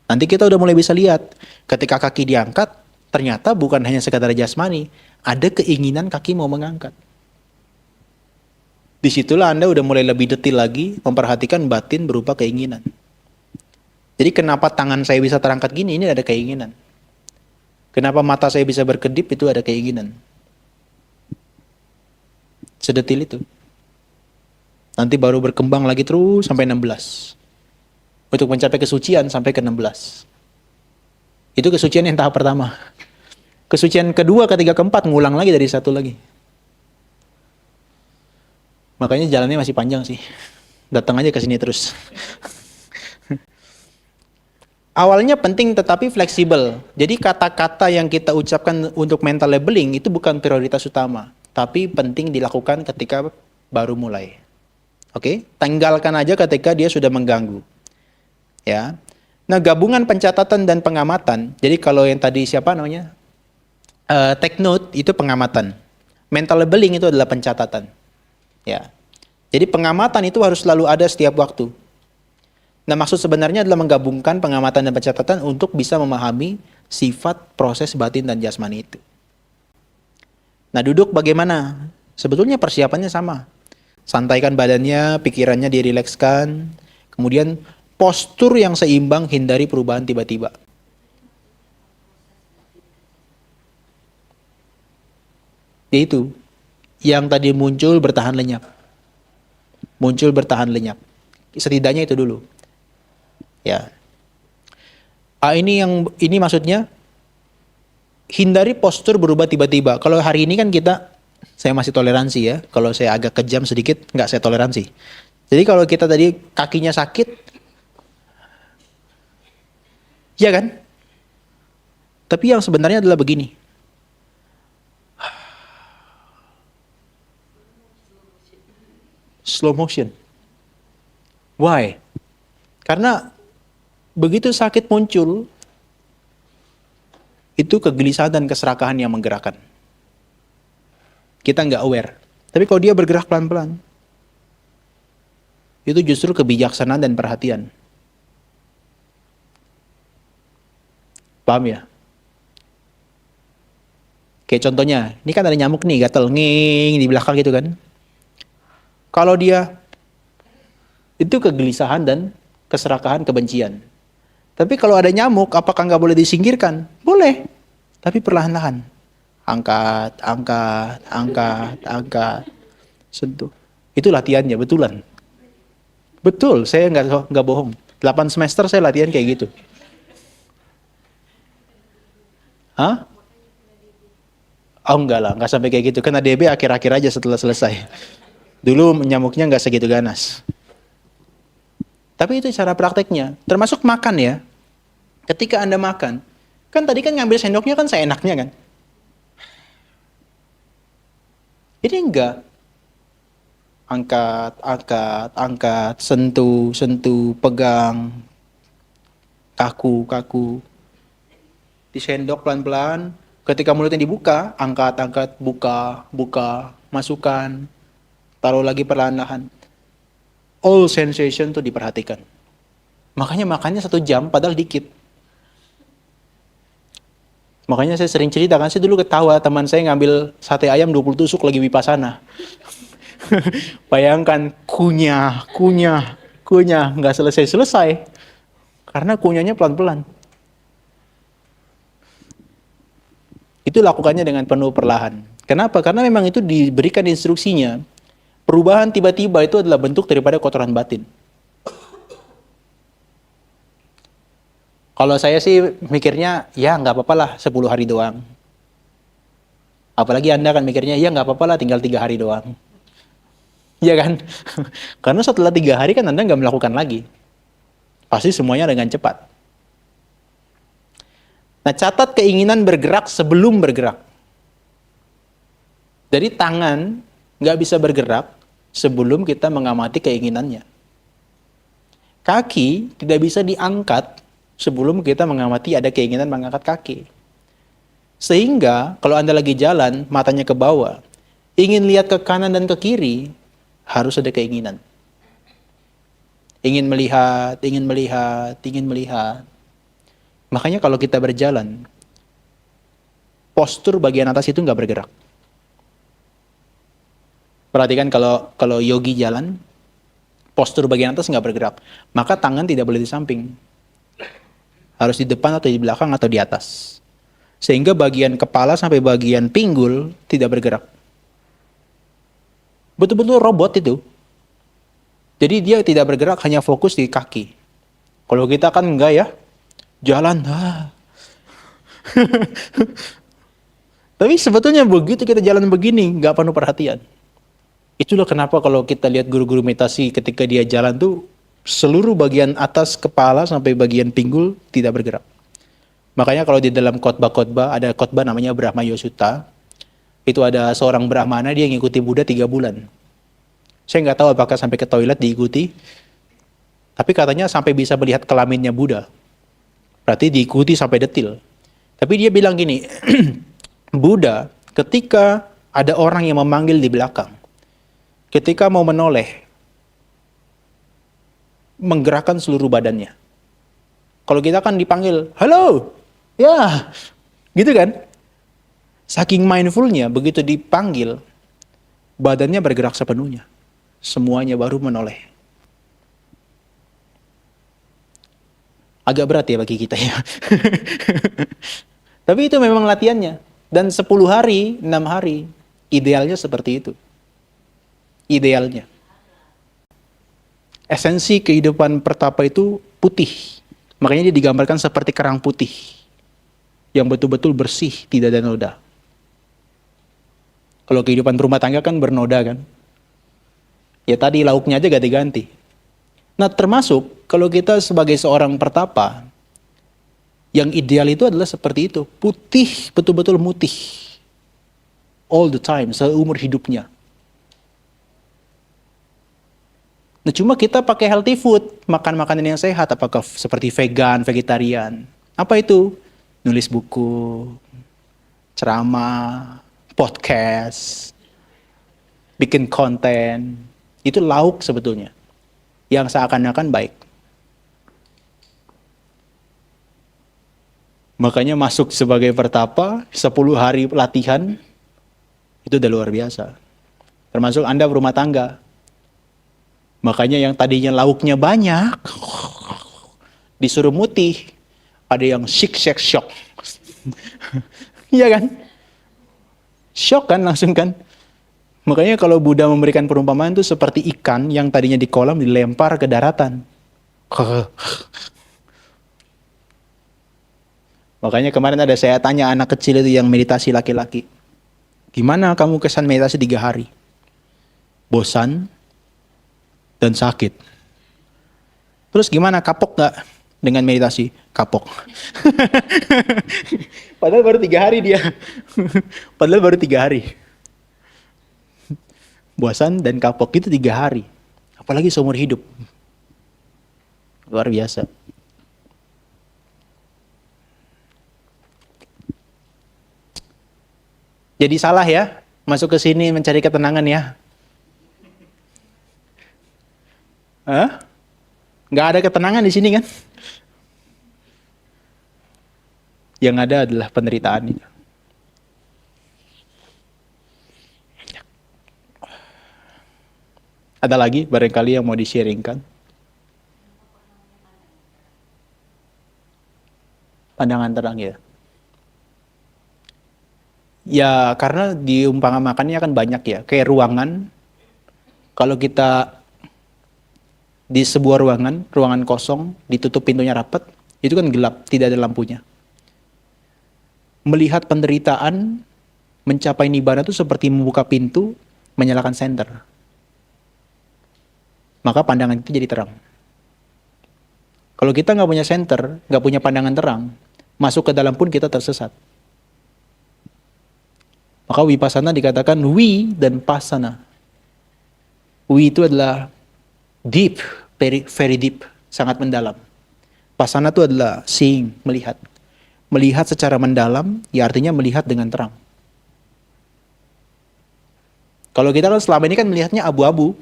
Nanti kita udah mulai bisa lihat. Ketika kaki diangkat, ternyata bukan hanya sekadar jasmani. Ada keinginan kaki mau mengangkat. Disitulah Anda udah mulai lebih detail lagi memperhatikan batin berupa keinginan. Jadi kenapa tangan saya bisa terangkat gini? Ini ada keinginan. Kenapa mata saya bisa berkedip? Itu ada keinginan. Sedetil itu. Nanti baru berkembang lagi terus sampai 16. Untuk mencapai kesucian sampai ke 16. Itu kesucian yang tahap pertama. Kesucian kedua, ketiga, keempat ngulang lagi dari satu lagi. Makanya jalannya masih panjang sih. Datang aja ke sini terus. Awalnya penting tetapi fleksibel. Jadi kata-kata yang kita ucapkan untuk mental labeling itu bukan prioritas utama. Tapi penting dilakukan ketika baru mulai. Oke? Tinggalkan aja ketika dia sudah mengganggu. Ya. Nah, gabungan pencatatan dan pengamatan. Jadi kalau yang tadi siapa namanya? Take note itu pengamatan. Mental labeling itu adalah pencatatan. Ya. Jadi pengamatan itu harus selalu ada setiap waktu. Nah, maksud sebenarnya adalah menggabungkan pengamatan dan pencatatan untuk bisa memahami sifat proses batin dan jasmani itu. Nah, duduk bagaimana? Sebetulnya persiapannya sama. Santaikan badannya, pikirannya dirilekskan. Kemudian postur yang seimbang, hindari perubahan tiba-tiba. Yaitu yang tadi muncul bertahan lenyap. Muncul bertahan lenyap. Setidaknya itu dulu. Ya. Ini maksudnya hindari postur berubah tiba-tiba. Kalau hari ini kan saya masih toleransi ya. Kalau saya agak kejam sedikit, nggak saya toleransi. Jadi kalau kita tadi kakinya sakit, ya kan? Tapi yang sebenarnya adalah begini. Slow motion. Why? Karena begitu sakit muncul, itu kegelisahan dan keserakahan yang menggerakkan. Kita nggak aware. Tapi kalau dia bergerak pelan-pelan, itu justru kebijaksanaan dan perhatian. Paham ya? Kayak contohnya, ini kan ada nyamuk nih, gatel, nging di belakang gitu kan. Kalau dia, itu kegelisahan dan keserakahan, kebencian. Tapi kalau ada nyamuk, apakah nggak boleh disingkirkan? Boleh, tapi perlahan-lahan. Angkat, angkat, angkat, angkat, sentuh. Itu latihannya, betulan. Betul, saya nggak bohong. 8 semester saya latihan kayak gitu. Hah? Oh enggak lah, nggak sampai kayak gitu. Karena DB akhir-akhir aja setelah selesai. Dulu nyamuknya nggak segitu ganas. Tapi itu cara prakteknya. Termasuk makan ya. Ketika Anda makan, kan tadi kan ngambil sendoknya kan seenaknya kan. Ini enggak. Angkat, angkat, angkat, sentuh, sentuh, pegang, kaku, kaku. Disendok pelan-pelan. Ketika mulutnya dibuka, angkat, angkat, buka, buka, masukkan, taruh lagi perlahan-lahan. All sensation tuh diperhatikan. Makanya makannya 1 jam, padahal dikit. Makanya saya sering cerita kan, saya dulu ketawa teman saya ngambil sate ayam 20 tusuk lagi wipasana. Bayangkan kunyah, kunyah, kunyah, nggak selesai-selesai. Karena kunyahnya pelan-pelan. Itu lakukannya dengan penuh perlahan. Kenapa? Karena memang itu diberikan instruksinya. Perubahan tiba-tiba itu adalah bentuk daripada kotoran batin. Kalau saya sih mikirnya, ya nggak apa-apa lah 10 hari doang. Apalagi Anda kan mikirnya, ya nggak apa-apa lah tinggal 3 hari doang. Iya kan? Karena setelah 3 hari kan Anda nggak melakukan lagi. Pasti semuanya dengan cepat. Nah, catat keinginan bergerak sebelum bergerak. Jadi tangan nggak bisa bergerak sebelum kita mengamati keinginannya. Kaki tidak bisa diangkat sebelum kita mengamati ada keinginan mengangkat kaki. Sehingga kalau Anda lagi jalan, matanya ke bawah, ingin lihat ke kanan dan ke kiri, harus ada keinginan. Ingin melihat, ingin melihat, ingin melihat. Makanya kalau kita berjalan, postur bagian atas itu nggak bergerak. Perhatikan kalau yogi jalan, postur bagian atas nggak bergerak. Maka tangan tidak boleh di samping. Harus di depan atau di belakang atau di atas. Sehingga bagian kepala sampai bagian pinggul tidak bergerak. Betul-betul robot itu. Jadi dia tidak bergerak, hanya fokus di kaki. Kalau kita kan enggak ya, jalan. Tapi sebetulnya begitu kita jalan begini, nggak penuh perhatian. Itulah kenapa kalau kita lihat guru-guru meditasi ketika dia jalan tuh, seluruh bagian atas kepala sampai bagian pinggul tidak bergerak. Makanya kalau di dalam khotbah-khotbah, ada khotbah namanya Brahma Yosutta, itu ada seorang Brahmana, dia ngikuti Buddha 3 bulan. Saya nggak tahu apakah sampai ke toilet diikuti, tapi katanya sampai bisa melihat kelaminnya Buddha. Berarti diikuti sampai detil. Tapi dia bilang gini, Buddha ketika ada orang yang memanggil di belakang, ketika mau menoleh, menggerakkan seluruh badannya. Kalau kita kan dipanggil, halo, ya, gitu kan. Saking mindfulnya, begitu dipanggil, badannya bergerak sepenuhnya. Semuanya baru menoleh. Agak berat ya bagi kita ya. Tapi itu memang latihannya. Dan 10 hari, 6 hari, idealnya seperti itu. Idealnya. Esensi kehidupan pertapa itu putih. Makanya dia digambarkan seperti kerang putih. Yang betul-betul bersih, tidak ada noda. Kalau kehidupan rumah tangga kan bernoda kan. Ya tadi lauknya aja ganti-ganti. Nah termasuk kalau kita sebagai seorang pertapa, yang ideal itu adalah seperti itu. Putih, betul-betul mutih. All the time, seumur hidupnya. Nah cuma kita pakai healthy food, makan makanan yang sehat, apakah seperti vegan, vegetarian. Apa itu? Nulis buku, ceramah, podcast, bikin konten. Itu lauk sebetulnya. Yang seakan-akan baik. Makanya masuk sebagai pertapa, 10 hari latihan, itu udah luar biasa. Termasuk Anda berumah tangga. Makanya yang tadinya lauknya banyak, disuruh mutih, ada yang shock. Iya kan? Shock kan langsung kan? Makanya kalau Buddha memberikan perumpamaan itu seperti ikan yang tadinya di kolam dilempar ke daratan. Makanya kemarin ada saya tanya anak kecil itu yang meditasi laki-laki. Gimana kamu kesan meditasi 3 hari? bosan, dan sakit. Terus gimana? Kapok nggak dengan meditasi? Kapok. Padahal baru 3 hari dia. Padahal baru 3 hari. Bosan dan kapok itu 3 hari. Apalagi seumur hidup. Luar biasa. Jadi salah ya, masuk ke sini mencari ketenangan ya. Hah? Nggak ada ketenangan di sini kan? Yang ada adalah penderitaan itu. Ada lagi barangkali yang mau di-sharingkan? Pandangan terang ya. Ya karena diumpamakannya kan banyak ya. Kayak ruangan. Kalau kita di sebuah ruangan kosong, ditutup pintunya rapat, itu kan gelap, tidak ada lampunya. Melihat penderitaan, mencapai nibbana itu seperti membuka pintu, menyalakan senter. Maka pandangan itu jadi terang. Kalau kita nggak punya senter, nggak punya pandangan terang, masuk ke dalam pun kita tersesat. Maka vipassana dikatakan wi dan pasana. Wi itu adalah deep, very, very deep, sangat mendalam. Pasana itu adalah seeing, melihat. Melihat secara mendalam, ya artinya melihat dengan terang. Kalau kita kan selama ini kan melihatnya abu-abu.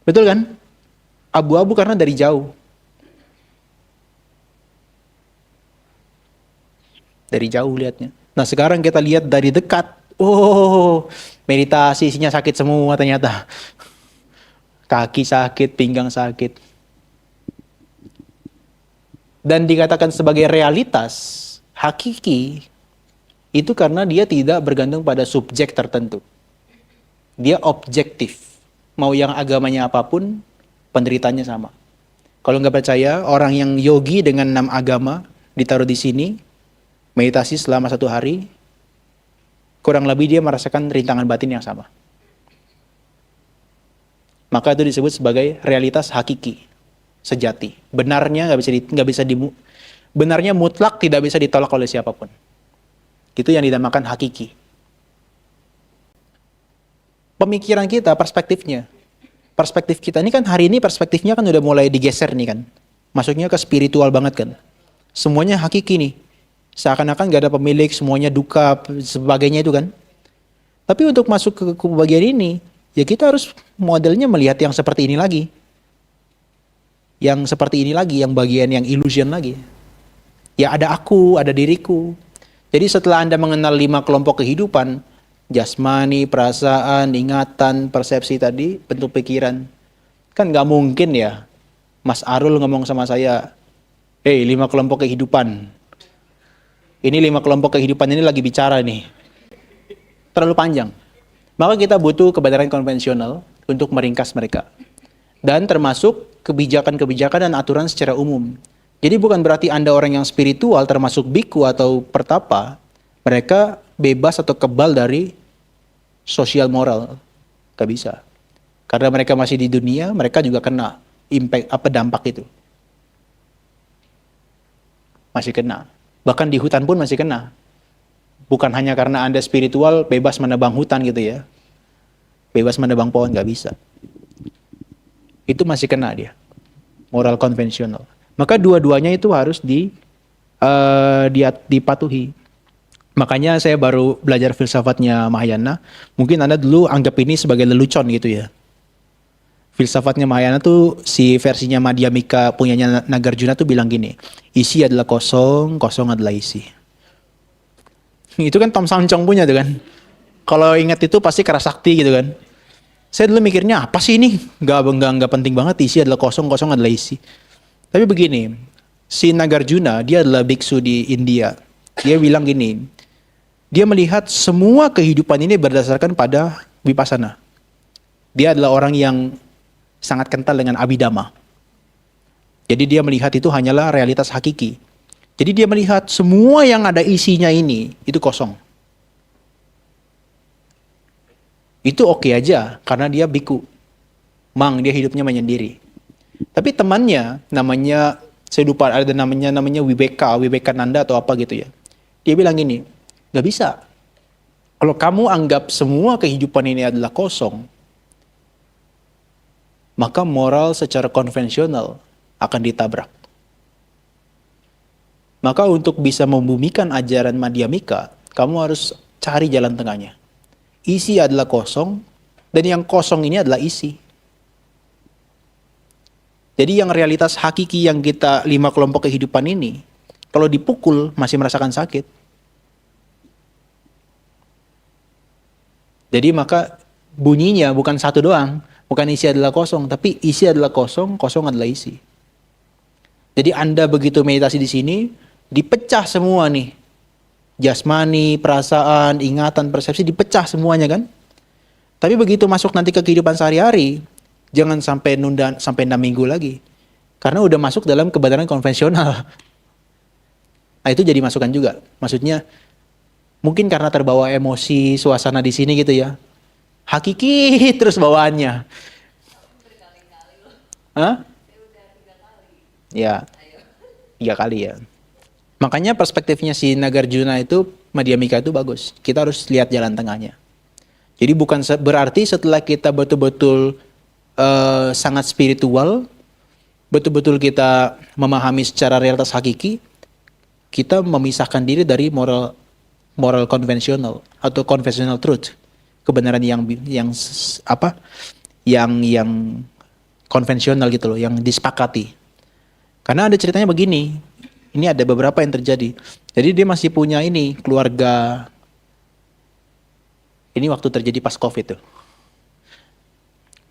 Betul kan? Abu-abu karena dari jauh. Dari jauh lihatnya. Nah sekarang kita lihat dari dekat. Oh, meditasi isinya sakit semua ternyata. Kaki sakit, pinggang sakit. Dan dikatakan sebagai realitas, hakiki, itu karena dia tidak bergantung pada subjek tertentu. Dia objektif. Mau yang agamanya apapun, penderitanya sama. Kalau nggak percaya, orang yang yogi dengan 6 agama ditaruh di sini, meditasi selama 1 hari, kurang lebih dia merasakan rintangan batin yang sama. Maka itu disebut sebagai realitas hakiki, sejati. Benarnya benarnya mutlak tidak bisa ditolak oleh siapapun. Itu yang dinamakan hakiki. Pemikiran kita, perspektifnya. Perspektif kita ini kan hari ini perspektifnya kan udah mulai digeser nih kan. Masuknya ke spiritual banget kan. Semuanya hakiki nih. Seakan-akan gak ada pemilik, semuanya duka, sebagainya itu kan. Tapi untuk masuk ke bagian ini, ya kita harus modelnya melihat yang seperti ini lagi. Yang seperti ini lagi, yang bagian yang illusion lagi. Ya ada aku, ada diriku. Jadi setelah Anda mengenal 5 kelompok kehidupan, jasmani, perasaan, ingatan, persepsi tadi, bentuk pikiran. Kan gak mungkin ya, Mas Arul ngomong sama saya, 5 kelompok kehidupan. Ini 5 kelompok kehidupan ini lagi bicara nih. Terlalu panjang. Maka kita butuh kebenaran konvensional untuk meringkas mereka. Dan termasuk kebijakan-kebijakan dan aturan secara umum. Jadi bukan berarti Anda orang yang spiritual termasuk biku atau pertapa, mereka bebas atau kebal dari sosial moral. Gak bisa. Karena mereka masih di dunia, mereka juga kena dampak itu. Masih kena. Bahkan di hutan pun masih kena. Bukan hanya karena Anda spiritual bebas menebang hutan gitu ya. Bebas menebang pohon, gak bisa. Itu masih kena dia. Moral konvensional. Maka dua-duanya itu harus dipatuhi. Makanya saya baru belajar filsafatnya Mahayana. Mungkin Anda dulu anggap ini sebagai lelucon gitu ya. Filsafatnya Mahayana tuh si versinya Madhyamika punyanya Nagarjuna tuh bilang gini. Isi adalah kosong, kosong adalah isi. Itu kan Tom Samcong punya tuh kan. Kalau ingat itu pasti Kerasakti gitu kan. Saya dulu mikirnya apa sih ini? Gak penting banget, isi adalah kosong, kosong adalah isi. Tapi begini, si Nagarjuna dia adalah biksu di India. Dia bilang gini, dia melihat semua kehidupan ini berdasarkan pada vipassana. Dia adalah orang yang sangat kental dengan abhidhamma. Jadi dia melihat itu hanyalah realitas hakiki. Jadi dia melihat semua yang ada isinya ini, itu kosong. Itu oke aja karena dia biku. Mang, dia hidupnya menyendiri. Tapi temannya namanya saya lupa ada namanya Wibekananda atau apa gitu ya. Dia bilang gini, nggak bisa. Kalau kamu anggap semua kehidupan ini adalah kosong, maka moral secara konvensional akan ditabrak. Maka untuk bisa membumikan ajaran Madhyamika, kamu harus cari jalan tengahnya. Isi adalah kosong, dan yang kosong ini adalah isi. Jadi yang realitas hakiki yang kita 5 kelompok kehidupan ini, kalau dipukul masih merasakan sakit. Jadi maka bunyinya bukan satu doang, bukan isi adalah kosong, tapi isi adalah kosong, kosong adalah isi. Jadi Anda begitu meditasi di sini, dipecah semua nih. Jasmani, perasaan, ingatan, persepsi dipecah semuanya kan? Tapi begitu masuk nanti ke kehidupan sehari-hari, jangan sampai nunda sampai 6 minggu lagi. Karena udah masuk dalam kebenaran konvensional. Nah, itu jadi masukan juga. Maksudnya, mungkin karena terbawa emosi, suasana di sini gitu ya. Hakiki terus bawaannya. Hah? Ya, 3 kali ya. Makanya perspektifnya si Nagarjuna itu, Madhyamika itu bagus. Kita harus lihat jalan tengahnya. Jadi bukan berarti setelah kita betul-betul sangat spiritual, betul-betul kita memahami secara realitas hakiki, kita memisahkan diri dari moral konvensional atau conventional truth, kebenaran yang konvensional gitu loh, yang disepakati. Karena ada ceritanya begini, ini ada beberapa yang terjadi. Jadi dia masih punya ini keluarga. Ini waktu terjadi pas COVID tuh.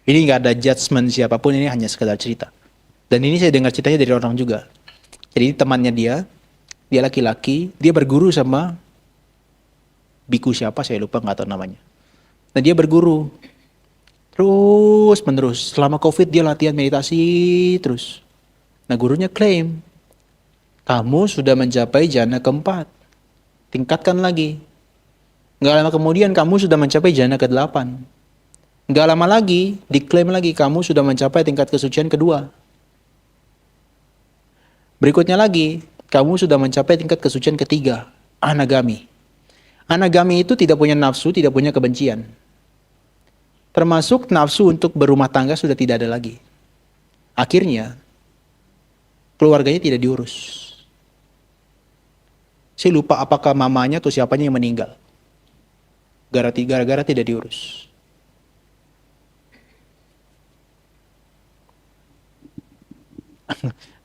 Ini nggak ada judgement siapapun, ini hanya sekedar cerita. Dan ini saya dengar ceritanya dari orang juga. Jadi temannya dia laki-laki, dia berguru sama biku siapa saya lupa, nggak tahu namanya. Dan dia berguru terus menerus selama COVID, dia latihan meditasi terus. Nah gurunya klaim, kamu sudah mencapai jana keempat, tingkatkan lagi. Nggak lama kemudian kamu sudah mencapai jana ke-8. Nggak lama lagi diklaim lagi kamu sudah mencapai tingkat kesucian kedua. Berikutnya lagi kamu sudah mencapai tingkat kesucian ketiga, anagami. Anagami itu tidak punya nafsu, tidak punya kebencian. Termasuk nafsu untuk berumah tangga sudah tidak ada lagi. Akhirnya, keluarganya tidak diurus. Saya lupa apakah mamanya atau siapanya yang meninggal. Gara-gara tidak diurus.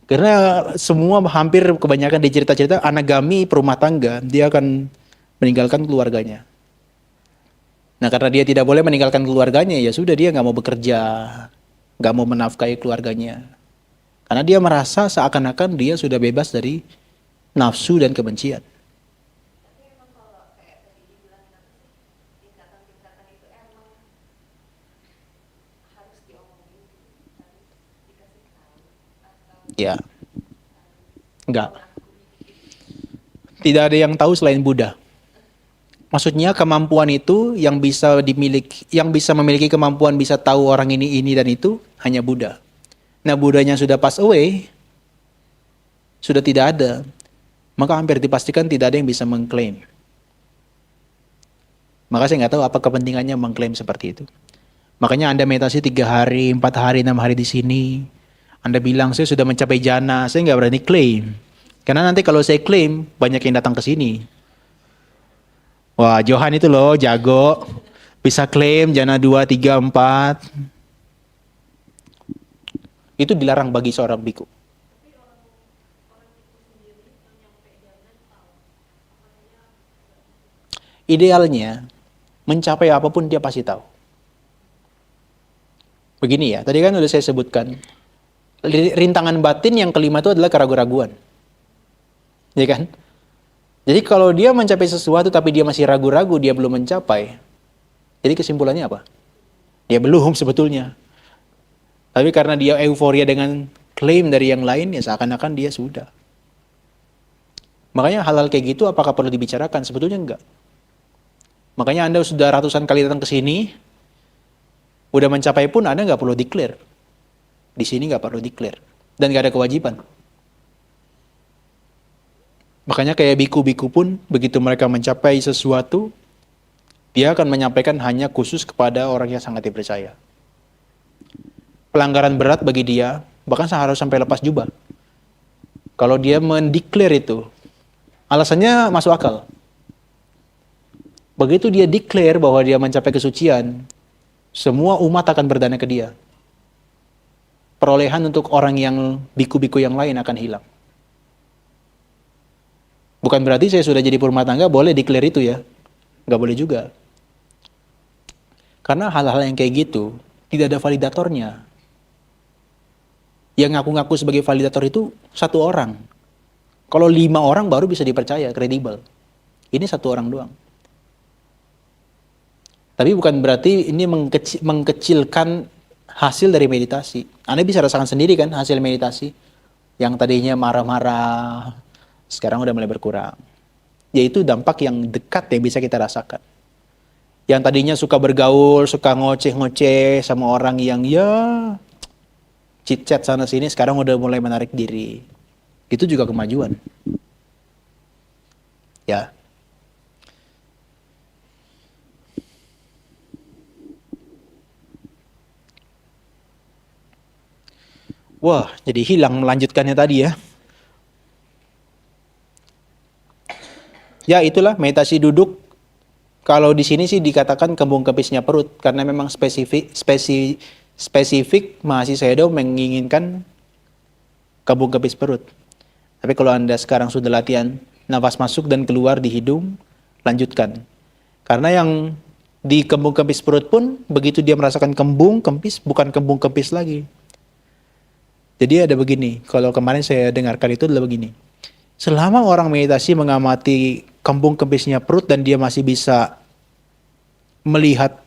Karena semua hampir kebanyakan di cerita-cerita anagami perumah tangga, dia akan meninggalkan keluarganya. Nah karena dia tidak boleh meninggalkan keluarganya, ya sudah dia nggak mau bekerja, nggak mau menafkahi keluarganya. Karena dia merasa seakan-akan dia sudah bebas dari nafsu dan kebencian. Tapi emang kalau kayak tadi dibilang tingkatan-tingkatan itu emang harus diomongin, harus dikasih tahu atau Ya, enggak. Tidak ada yang tahu selain Buddha. Maksudnya kemampuan itu yang bisa memiliki kemampuan bisa tahu orang ini dan itu hanya Buddha. Nah, Buddhanya sudah pass away, sudah tidak ada, maka hampir dipastikan tidak ada yang bisa mengklaim. Maka saya nggak tahu apa kepentingannya mengklaim seperti itu. Makanya Anda meditasi 3 hari, 4 hari, 6 hari di sini. Anda bilang saya sudah mencapai jana, saya nggak berani klaim. Karena nanti kalau saya klaim, banyak yang datang ke sini. Wah, Johan itu loh, jago. Bisa klaim jana 2, 3, 4. Itu dilarang bagi seorang biku. Idealnya, mencapai apapun dia pasti tahu. Begini ya, tadi kan udah saya sebutkan. Rintangan batin yang kelima itu adalah keraguan-raguan. Ya kan? Jadi kalau dia mencapai sesuatu tapi dia masih ragu-ragu, dia belum mencapai. Jadi kesimpulannya apa? Dia belum sebetulnya. Tapi karena dia euforia dengan klaim dari yang lain, ya seakan-akan dia sudah. Makanya hal-hal kayak gitu apakah perlu dibicarakan? Sebetulnya enggak. Makanya Anda sudah ratusan kali datang ke sini, Udah mencapai pun Anda nggak perlu declare. Di sini nggak perlu declare. Dan nggak ada kewajiban. Makanya kayak biku-biku pun, begitu mereka mencapai sesuatu, dia akan menyampaikan hanya khusus kepada orang yang sangat dipercaya. Pelanggaran berat bagi dia, bahkan harus sampai lepas jubah. Kalau dia mendeklar itu, alasannya masuk akal. Begitu dia declare bahwa dia mencapai kesucian, semua umat akan berdana ke dia. Perolehan untuk orang yang biku-biku yang lain akan hilang. Bukan berarti saya sudah jadi berumah tangga, boleh declare itu ya. Nggak boleh juga. Karena hal-hal yang kayak gitu, tidak ada validatornya. Yang ngaku-ngaku sebagai validator itu satu orang. Kalau 5 orang baru bisa dipercaya, kredibel. Ini satu orang doang. Tapi bukan berarti ini mengkecilkan hasil dari meditasi. Anda bisa rasakan sendiri kan hasil meditasi. Yang tadinya marah-marah, sekarang udah mulai berkurang. Yaitu dampak yang dekat yang bisa kita rasakan. Yang tadinya suka bergaul, suka ngoceh-ngoceh sama orang yang ya chit-chat sana sini, sekarang udah mulai menarik diri. Itu juga kemajuan. Ya. Wah, jadi hilang melanjutkannya tadi ya. Ya itulah meditasi duduk. Kalau di sini sih dikatakan kembung kepisnya perut karena memang spesifik Mahasi Sayadaw menginginkan kembung kepis perut. Tapi kalau Anda sekarang sudah latihan nafas masuk dan keluar di hidung, lanjutkan. Karena yang di kembung kepis perut pun begitu dia merasakan kembung kempis bukan kembung kempis lagi. Jadi ada begini, kalau kemarin saya dengarkan itu adalah begini. Selama orang meditasi mengamati kembung kempisnya perut dan dia masih bisa melihat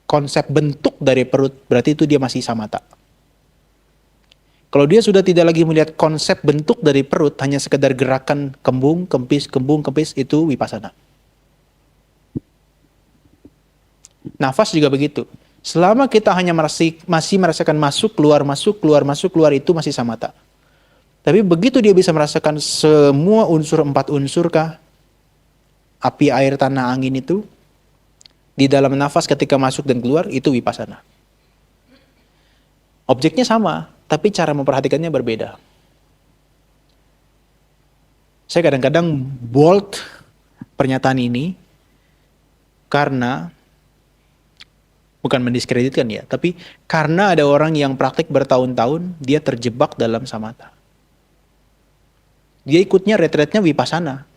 konsep bentuk dari perut, berarti itu dia masih samatha. Kalau dia sudah tidak lagi melihat konsep bentuk dari perut, hanya sekedar gerakan kembung, kempis, itu vipassana. Nafas juga begitu. Selama kita hanya masih merasakan masuk, keluar, itu masih samatha. Tapi begitu dia bisa merasakan semua unsur 4 unsur kah? Api, air, tanah, angin itu di dalam nafas ketika masuk dan keluar itu vipassana. Objeknya sama, tapi cara memperhatikannya berbeda. Saya kadang-kadang bold pernyataan ini karena bukan mendiskreditkan ya, tapi karena ada orang yang praktik bertahun-tahun dia terjebak dalam samatha. Dia ikutnya retretnya vipassana.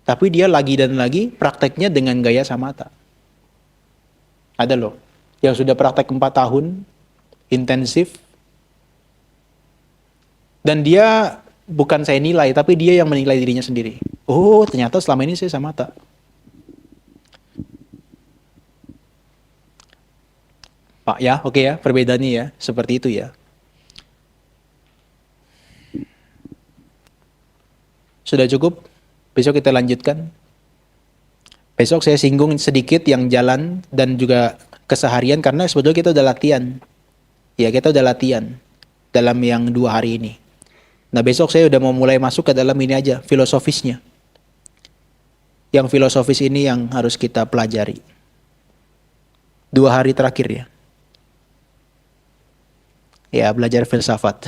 Tapi dia lagi dan lagi prakteknya dengan gaya samatha. Ada loh, yang sudah praktek 4 tahun, intensif, dan dia bukan saya nilai, tapi dia yang menilai dirinya sendiri. Oh, ternyata selama ini saya samatha. Pak ya, oke ya, perbedaannya ya, seperti itu ya. Sudah cukup? Besok kita lanjutkan. Besok saya singgung sedikit yang jalan dan juga keseharian karena sebetulnya kita udah latihan. Ya, kita udah latihan dalam yang 2 hari ini. Nah, besok saya udah mau mulai masuk ke dalam ini aja, filosofisnya. Yang filosofis ini yang harus kita pelajari. 2 hari terakhir ya. Ya, belajar filsafat.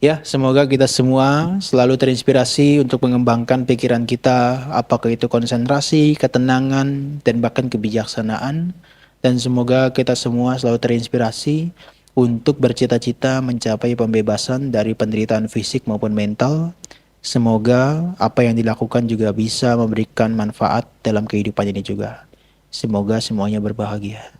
Ya, semoga kita semua selalu terinspirasi untuk mengembangkan pikiran kita, apakah itu konsentrasi, ketenangan, dan bahkan kebijaksanaan. Dan semoga kita semua selalu terinspirasi untuk bercita-cita mencapai pembebasan dari penderitaan fisik maupun mental. Semoga apa yang dilakukan juga bisa memberikan manfaat dalam kehidupan ini juga. Semoga semuanya berbahagia.